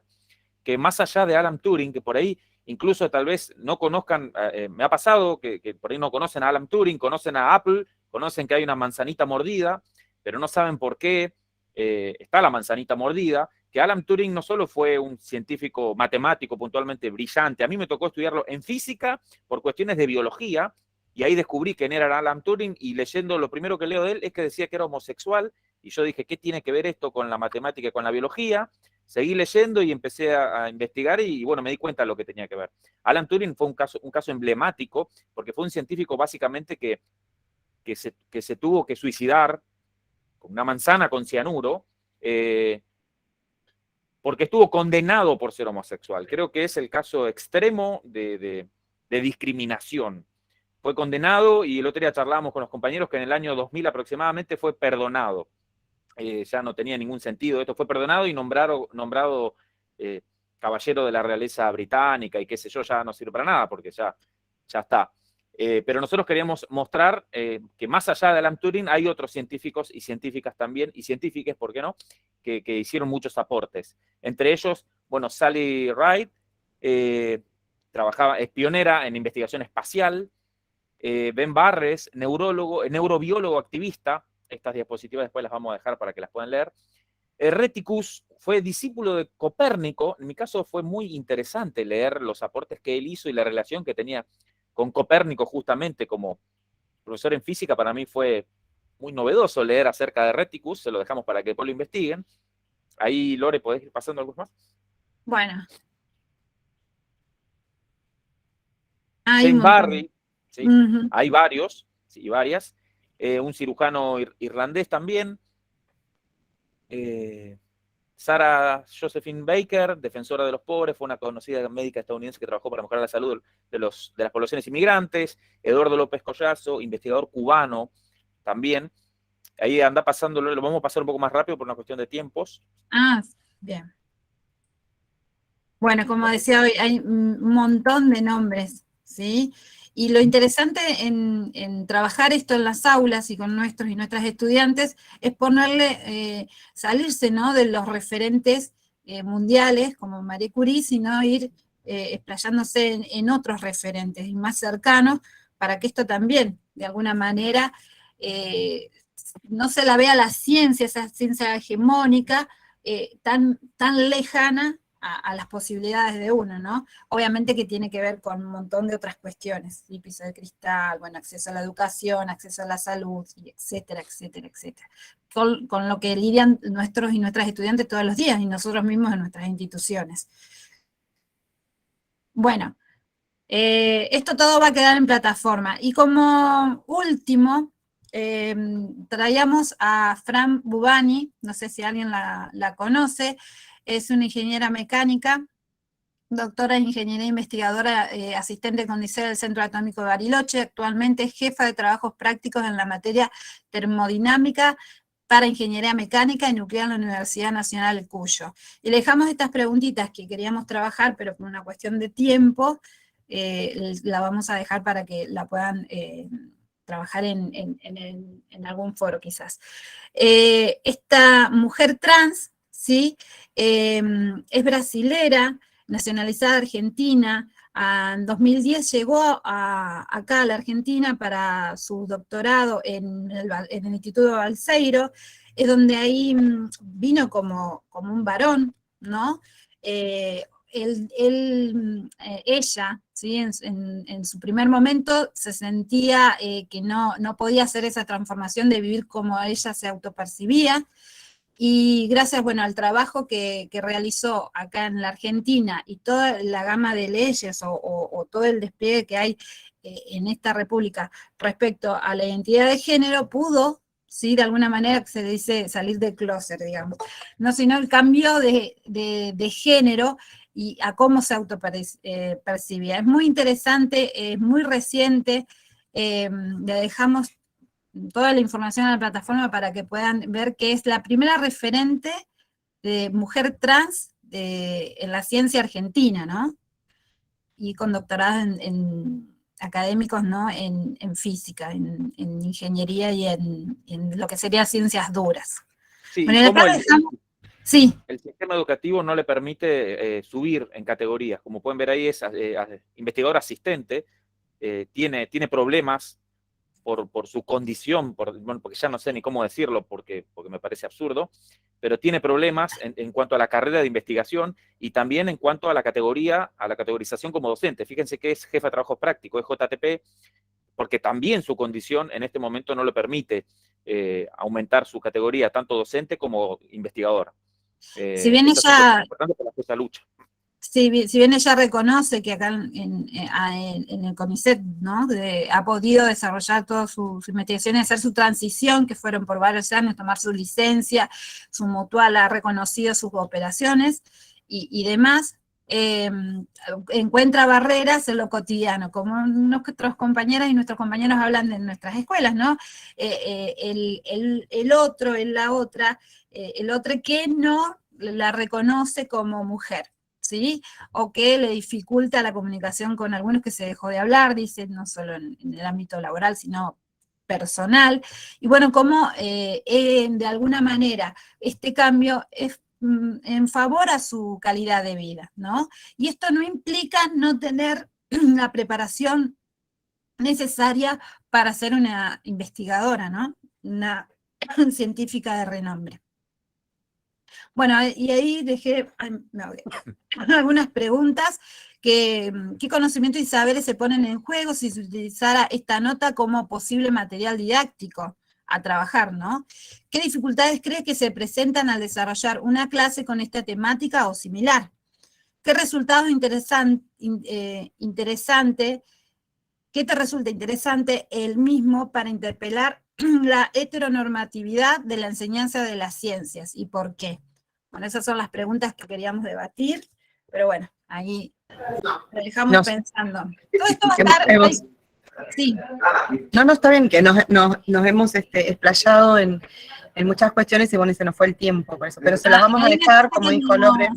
que más allá de Alan Turing, que por ahí incluso tal vez no conozcan, me ha pasado que por ahí no conocen a Alan Turing, conocen a Apple, conocen que hay una manzanita mordida, pero no saben por qué está la manzanita mordida, que Alan Turing no solo fue un científico matemático puntualmente brillante, a mí me tocó estudiarlo en física por cuestiones de biología, y ahí descubrí quién era Alan Turing, y leyendo, lo primero que leo de él es que decía que era homosexual, y yo dije, ¿qué tiene que ver esto con la matemática y con la biología? Seguí leyendo y empecé a investigar, y bueno, me di cuenta de lo que tenía que ver. Alan Turing fue un caso emblemático, porque fue un científico básicamente que se tuvo que suicidar con una manzana con cianuro, porque estuvo condenado por ser homosexual. Creo que es el caso extremo de discriminación. Fue condenado, y el otro día charlábamos con los compañeros que en el año 2000 aproximadamente fue perdonado. Ya no tenía ningún sentido. Esto fue perdonado y nombrado caballero de la realeza británica y qué sé yo, ya no sirve para nada porque ya está. Pero nosotros queríamos mostrar que más allá de Alan Turing hay otros científicos y científicas también, y científicas, ¿por qué no?, que hicieron muchos aportes. Entre ellos, bueno, Sally Ride, es pionera en investigación espacial. Ben Barres, neurobiólogo activista. Estas diapositivas después las vamos a dejar para que las puedan leer. Rheticus fue discípulo de Copérnico. En mi caso fue muy interesante leer los aportes que él hizo y la relación que tenía con Copérnico, justamente como profesor en física. Para mí fue muy novedoso leer acerca de Rheticus. Se lo dejamos para que después lo investiguen. Ahí, Lore, ¿podés ir pasando algo más? Bueno. James Barry, ¿sí? Hay varios, sí, varias. Un cirujano irlandés también. Sarah Josephine Baker, defensora de los pobres, fue una conocida médica estadounidense que trabajó para mejorar la salud de las poblaciones inmigrantes. Eduardo López Collazo, investigador cubano también. Ahí anda pasándolo, lo vamos a pasar un poco más rápido por una cuestión de tiempos. Ah, bien. Bueno, como decía hoy, hay un montón de nombres, ¿sí? Y lo interesante en trabajar esto en las aulas y con nuestros y nuestras estudiantes es ponerle, salirse, ¿no?, de los referentes mundiales como Marie Curie, sino ir explayándose en otros referentes y más cercanos para que esto también, de alguna manera, no se la vea la ciencia, esa ciencia hegemónica, tan lejana a las posibilidades de uno, ¿no? Obviamente que tiene que ver con un montón de otras cuestiones, ¿sí? Piso de cristal, bueno, acceso a la educación, acceso a la salud, y etcétera, etcétera, etcétera. Con lo que lidian nuestros y nuestras estudiantes todos los días, y nosotros mismos en nuestras instituciones. Bueno, esto todo va a quedar en plataforma. Y como último, traíamos a Fran Bubani, no sé si alguien la conoce, es una ingeniera mecánica, doctora en ingeniería investigadora, asistente con CONICET del Centro Atómico de Bariloche, actualmente es jefa de trabajos prácticos en la materia termodinámica para ingeniería mecánica y nuclear en la Universidad Nacional de Cuyo. Y le dejamos estas preguntitas que queríamos trabajar, pero por una cuestión de tiempo, la vamos a dejar para que la puedan trabajar en algún foro quizás. Esta mujer trans, ¿sí? Es brasilera, nacionalizada argentina. En 2010 llegó acá a la Argentina para su doctorado en el Instituto Balseiro, es donde ahí vino como un varón, ¿no? Ella, ¿sí? En su primer momento se sentía que no podía hacer esa transformación de vivir como ella se autopercibía, y gracias, bueno, al trabajo que realizó acá en la Argentina y toda la gama de leyes o todo el despliegue que hay en esta república respecto a la identidad de género, pudo, ¿sí? De alguna manera se dice salir del closet, digamos, no, sino el cambio de género y a cómo se autopercibía. Es muy interesante, es muy reciente, le dejamos toda la información en la plataforma para que puedan ver que es la primera referente de mujer trans en la ciencia argentina, ¿no? Y con doctorados en académicos, ¿no? En física, en ingeniería y en lo que sería ciencias duras. Sí, Bueno, y cómo sí. El sistema educativo no le permite subir en categorías. Como pueden ver ahí, es investigador asistente, tiene problemas por su condición, bueno, porque ya no sé ni cómo decirlo porque me parece absurdo, pero tiene problemas en cuanto a la carrera de investigación y también en cuanto a la categorización como docente. Fíjense que es jefa de trabajo práctico, es JTP, porque también su condición en este momento no le permite aumentar su categoría, tanto docente como investigadora. Si bien esa ella... es importante para esta lucha. Si bien ella reconoce que acá en el CONICET, ¿no? Ha podido desarrollar todas sus investigaciones, hacer su transición, que fueron por varios años, tomar su licencia, su mutual ha reconocido sus operaciones y demás, encuentra barreras en lo cotidiano, como nuestros compañeras y nuestros compañeros hablan de nuestras escuelas, ¿no? El otro, la otra, el otro que no la reconoce como mujer, ¿sí? O que le dificulta la comunicación con algunos, que se dejó de hablar, dicen, no solo en el ámbito laboral, sino personal. Y bueno, como de alguna manera este cambio es en favor a su calidad de vida, ¿no? Y esto no implica no tener la preparación necesaria para ser una investigadora, ¿no? Una científica de renombre. Bueno, y ahí dejé algunas preguntas. ¿Qué conocimientos y saberes se ponen en juego si se utilizara esta nota como posible material didáctico a trabajar, ¿no? ¿Qué dificultades crees que se presentan al desarrollar una clase con esta temática o similar? ¿Qué resultados qué te resulta interesante el mismo para interpelar la heteronormatividad de la enseñanza de las ciencias y por qué? Bueno, esas son las preguntas que queríamos debatir, pero bueno, ahí lo dejamos Nos- pensando. Todo esto va a estar... hemos- Sí, No, está bien que nos hemos explayado en muchas cuestiones y bueno, y se nos fue el tiempo por eso, pero se las vamos a hay una dejar, cosa como que dijo no- Lore.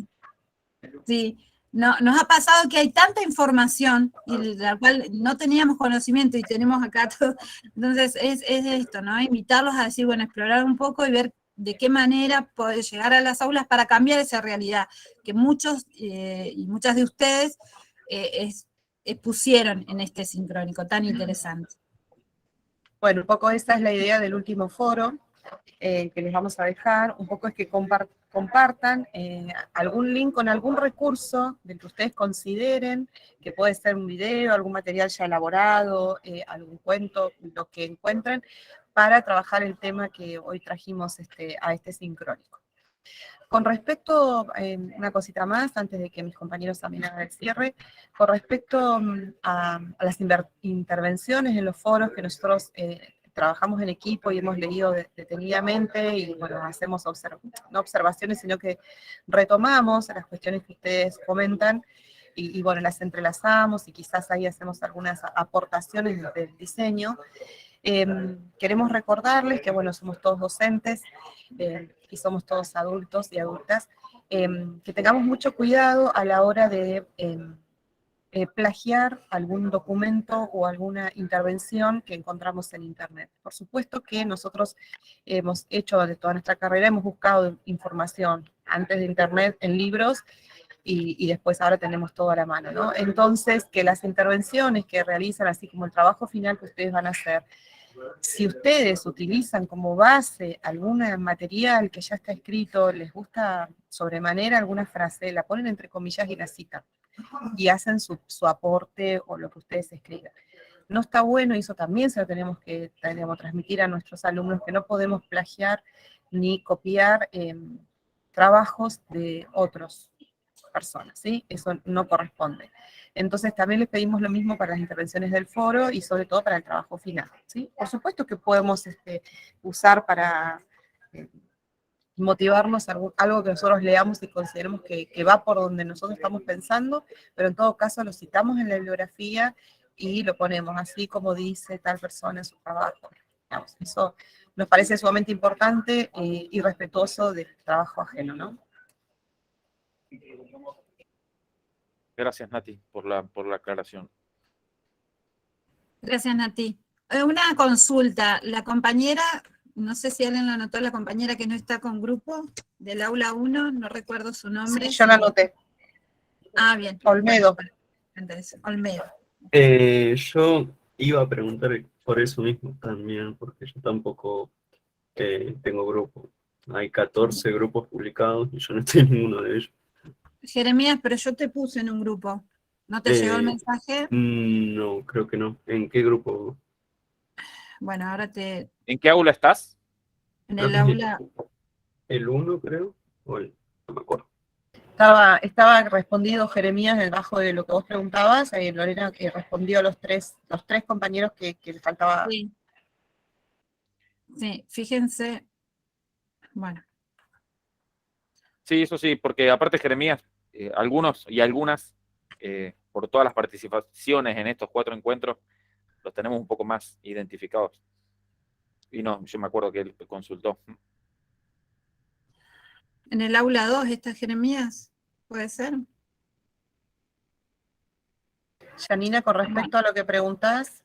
Sí, no, nos ha pasado que hay tanta información y de la cual no teníamos conocimiento y tenemos acá todo. Entonces es esto, ¿no? Invitarlos a decir, bueno, explorar un poco y ver de qué manera poder llegar a las aulas para cambiar esa realidad que muchos y muchas de ustedes pusieron en este sincrónico tan interesante. Bueno, un poco esa es la idea del último foro que les vamos a dejar, un poco es que compartan algún link con algún recurso del que ustedes consideren, que puede ser un video, algún material ya elaborado, algún cuento, lo que encuentren, para trabajar el tema que hoy trajimos a este sincrónico. Con respecto, una cosita más, antes de que mis compañeros también hagan el cierre, con respecto a las intervenciones en los foros que nosotros trabajamos en equipo y hemos leído detenidamente y bueno, hacemos no observaciones, sino que retomamos las cuestiones que ustedes comentan y bueno, las entrelazamos y quizás ahí hacemos algunas aportaciones del diseño. Queremos recordarles que, bueno, somos todos docentes y somos todos adultos y adultas, que tengamos mucho cuidado a la hora de plagiar algún documento o alguna intervención que encontramos en Internet. Por supuesto que nosotros hemos hecho de toda nuestra carrera, hemos buscado información antes de Internet en libros, y después ahora tenemos todo a la mano, ¿no? Entonces, que las intervenciones que realizan, así como el trabajo final que ustedes van a hacer, si ustedes utilizan como base algún material que ya está escrito, les gusta sobremanera alguna frase, la ponen entre comillas y la citan, y hacen su aporte o lo que ustedes escriban. No está bueno, y eso también se lo tenemos que transmitir a nuestros alumnos, que no podemos plagiar ni copiar trabajos de otras personas, ¿sí? Eso no corresponde. Entonces también les pedimos lo mismo para las intervenciones del foro y sobre todo para el trabajo final, ¿sí? Por supuesto que podemos usar para motivarnos algo que nosotros leamos y consideremos que va por donde nosotros estamos pensando, pero en todo caso lo citamos en la bibliografía y lo ponemos así como dice tal persona en su trabajo. Digamos, eso nos parece sumamente importante y respetuoso del trabajo ajeno, ¿no? Gracias, Nati, por la aclaración. Gracias, Nati. Una consulta, la compañera, no sé si alguien lo anotó, la compañera que no está con grupo del aula 1, no recuerdo su nombre. Sí, yo la anoté. Ah, bien. Olmedo. Entonces, Olmedo. Yo iba a preguntar por eso mismo también, porque yo tampoco tengo grupo. Hay 14 grupos publicados y yo no estoy en ninguno de ellos. Jeremías, pero yo te puse en un grupo. ¿No te llegó el mensaje? No, creo que no. ¿En qué grupo? Bueno, ahora te... ¿En qué aula estás? En el aula... El 1, creo. O no me acuerdo. Estaba respondido Jeremías debajo de lo que vos preguntabas, Lorena que respondió a los tres compañeros que le faltaba. Sí, fíjense. Bueno. Sí, eso sí, porque aparte Jeremías, algunos y algunas, por todas las participaciones en estos 4 encuentros, los tenemos un poco más identificados. Y no, yo me acuerdo que él consultó. En el aula 2 está Jeremías, ¿puede ser? Janina, con respecto a lo que preguntás,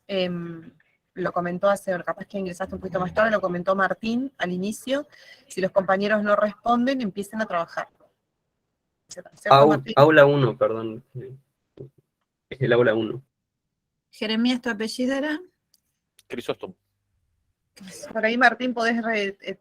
lo comentó capaz que ingresaste un poquito más tarde, lo comentó Martín al inicio, si los compañeros no responden, empiecen a trabajar. Aula 1, perdón. Es el aula 1. Jeremías, ¿tu apellido era? Crisóstomo. Por ahí, Martín, podés,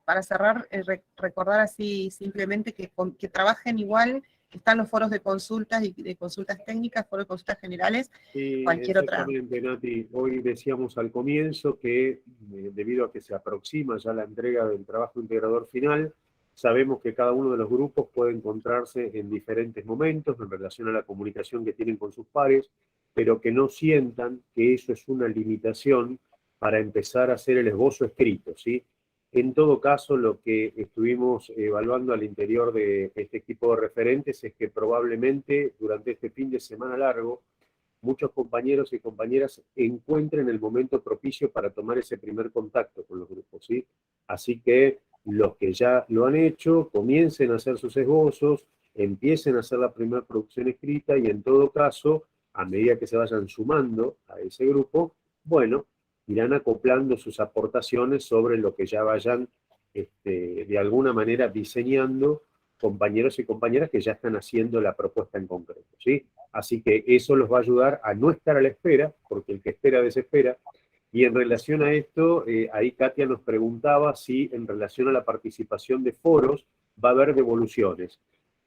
para cerrar, recordar así simplemente que trabajen igual, que están los foros de consultas y de consultas técnicas, foros de consultas generales, Sí, cualquier otra. exactamente, Nati. Hoy decíamos al comienzo que debido a que se aproxima ya la entrega del trabajo integrador final, sabemos que cada uno de los grupos puede encontrarse en diferentes momentos en relación a la comunicación que tienen con sus pares, pero que no sientan que eso es una limitación para empezar a hacer el esbozo escrito, ¿sí? En todo caso, lo que estuvimos evaluando al interior de este equipo de referentes es que probablemente durante este fin de semana largo, muchos compañeros y compañeras encuentren el momento propicio para tomar ese primer contacto con los grupos, ¿sí? Así que los que ya lo han hecho, comiencen a hacer sus esbozos, empiecen a hacer la primera producción escrita y en todo caso, a medida que se vayan sumando a ese grupo, bueno, irán acoplando sus aportaciones sobre lo que ya vayan de alguna manera diseñando compañeros y compañeras que ya están haciendo la propuesta en concreto, ¿sí? Así que eso los va a ayudar a no estar a la espera, porque el que espera desespera. Y en relación a esto, ahí Katia nos preguntaba si en relación a la participación de foros va a haber devoluciones.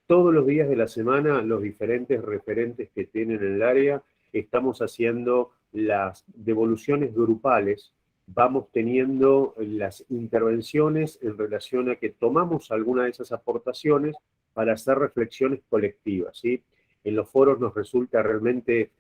Todos los días de la semana, los diferentes referentes que tienen en el área, estamos haciendo las devoluciones grupales, vamos teniendo las intervenciones en relación a que tomamos alguna de esas aportaciones para hacer reflexiones colectivas, ¿sí? En los foros nos resulta realmente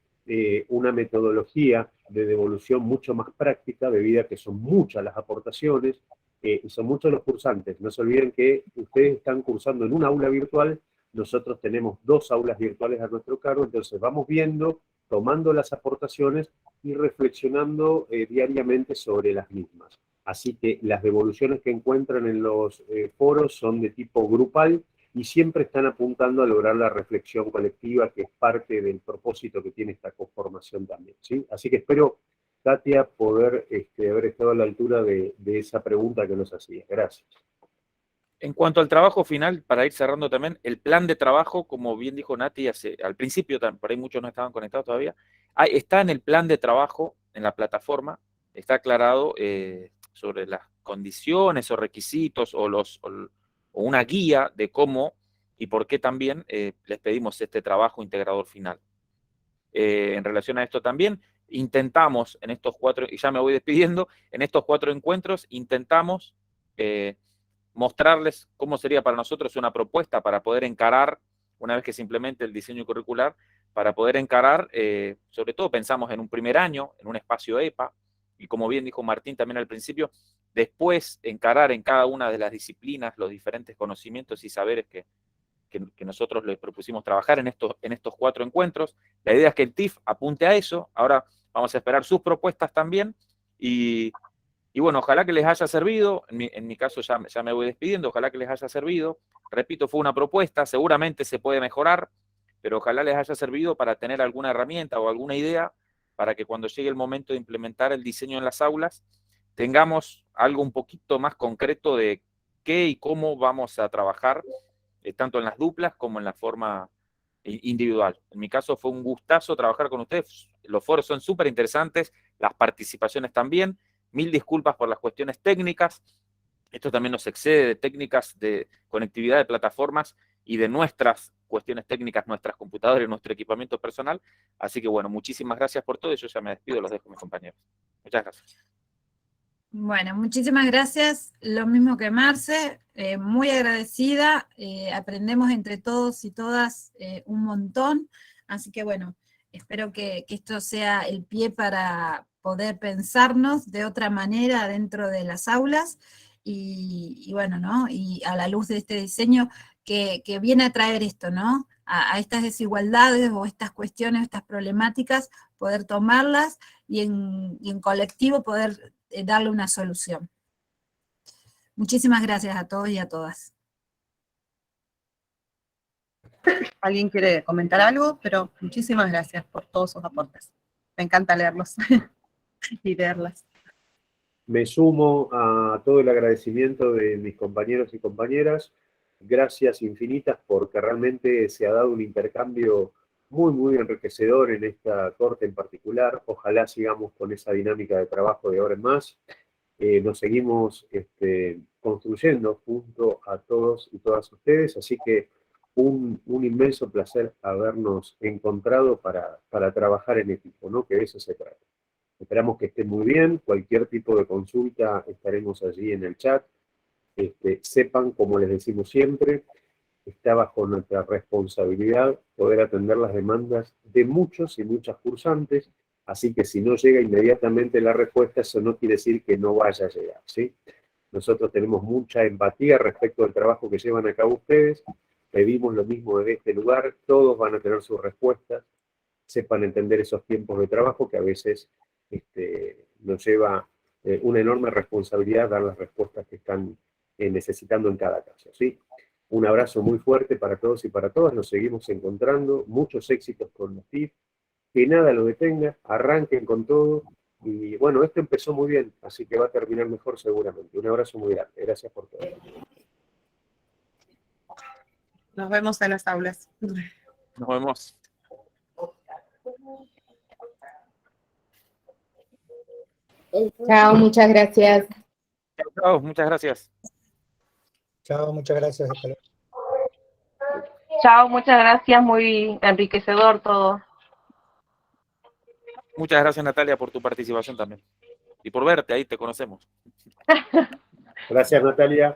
una metodología de devolución mucho más práctica, debido a que son muchas las aportaciones y son muchos los cursantes. No se olviden que ustedes están cursando en una aula virtual, nosotros tenemos 2 aulas virtuales a nuestro cargo, entonces vamos viendo, tomando las aportaciones y reflexionando diariamente sobre las mismas. Así que las devoluciones que encuentran en los foros son de tipo grupal y siempre están apuntando a lograr la reflexión colectiva, que es parte del propósito que tiene esta conformación también, ¿sí? Así que espero, Katia, poder haber estado a la altura de esa pregunta que nos hacía. Gracias. En cuanto al trabajo final, para ir cerrando también, el plan de trabajo, como bien dijo Nati al principio, por ahí muchos no estaban conectados todavía, está en el plan de trabajo, en la plataforma, está aclarado sobre las condiciones o requisitos o una guía de cómo y por qué también les pedimos este trabajo integrador final. En relación a esto también, intentamos en estos 4, y ya me voy despidiendo, en estos 4 encuentros intentamos mostrarles cómo sería para nosotros una propuesta para poder encarar, una vez que se implemente el diseño curricular, para poder encarar, sobre todo pensamos en un primer año, en un espacio EPA, y como bien dijo Martín también al principio, después encarar en cada una de las disciplinas los diferentes conocimientos y saberes que nosotros les propusimos trabajar en estos 4 encuentros. La idea es que el TIF apunte a eso. Ahora vamos a esperar sus propuestas también, y bueno, ojalá que les haya servido. En mi caso ya me voy despidiendo, ojalá que les haya servido. Repito, fue una propuesta, seguramente se puede mejorar, pero ojalá les haya servido para tener alguna herramienta o alguna idea para que cuando llegue el momento de implementar el diseño en las aulas, tengamos algo un poquito más concreto de qué y cómo vamos a trabajar, tanto en las duplas como en la forma individual. En mi caso fue un gustazo trabajar con ustedes, los foros son súper interesantes, las participaciones también. 1000 disculpas por las cuestiones técnicas, esto también nos excede de técnicas de conectividad de plataformas y de nuestras cuestiones técnicas, nuestras computadoras y nuestro equipamiento personal, así que bueno, muchísimas gracias por todo y yo ya me despido, los dejo a mis compañeros. Muchas gracias. Bueno, muchísimas gracias, lo mismo que Marce, muy agradecida, aprendemos entre todos y todas un montón, así que bueno, espero que esto sea el pie para poder pensarnos de otra manera dentro de las aulas, y bueno, ¿no? Y a la luz de este diseño que viene a traer esto, ¿no? A estas desigualdades o estas cuestiones, estas problemáticas, poder tomarlas y en colectivo poder darle una solución. Muchísimas gracias a todos y a todas. ¿Alguien quiere comentar algo? Pero muchísimas gracias por todos sus aportes. Me encanta leerlos y leerlas. Me sumo a todo el agradecimiento de mis compañeros y compañeras. Gracias infinitas porque realmente se ha dado un intercambio muy, muy enriquecedor en esta corte en particular. Ojalá sigamos con esa dinámica de trabajo de ahora en más. Nos seguimos construyendo junto a todos y todas ustedes, así que un inmenso placer habernos encontrado para trabajar en equipo, ¿no? Que de eso se trata. Esperamos que estén muy bien, cualquier tipo de consulta estaremos allí en el chat. Sepan, como les decimos siempre, está bajo nuestra responsabilidad poder atender las demandas de muchos y muchas cursantes, así que si no llega inmediatamente la respuesta, eso no quiere decir que no vaya a llegar, ¿sí? Nosotros tenemos mucha empatía respecto al trabajo que llevan a cabo ustedes, pedimos lo mismo desde este lugar, todos van a tener sus respuestas, sepan entender esos tiempos de trabajo que a veces nos lleva una enorme responsabilidad dar las respuestas que están necesitando en cada caso, ¿sí? Un abrazo muy fuerte para todos y para todas, nos seguimos encontrando, muchos éxitos con los TIF, que nada lo detenga, arranquen con todo, y bueno, esto empezó muy bien, así que va a terminar mejor seguramente. Un abrazo muy grande, gracias por todo. Nos vemos en las aulas. Nos vemos. Chao, muchas gracias. Chao, muchas gracias. Chao, muchas gracias. Hasta luego. Chao, muchas gracias, muy enriquecedor todo. Muchas gracias, Natalia, por tu participación también. Y por verte, ahí te conocemos. Gracias, Natalia.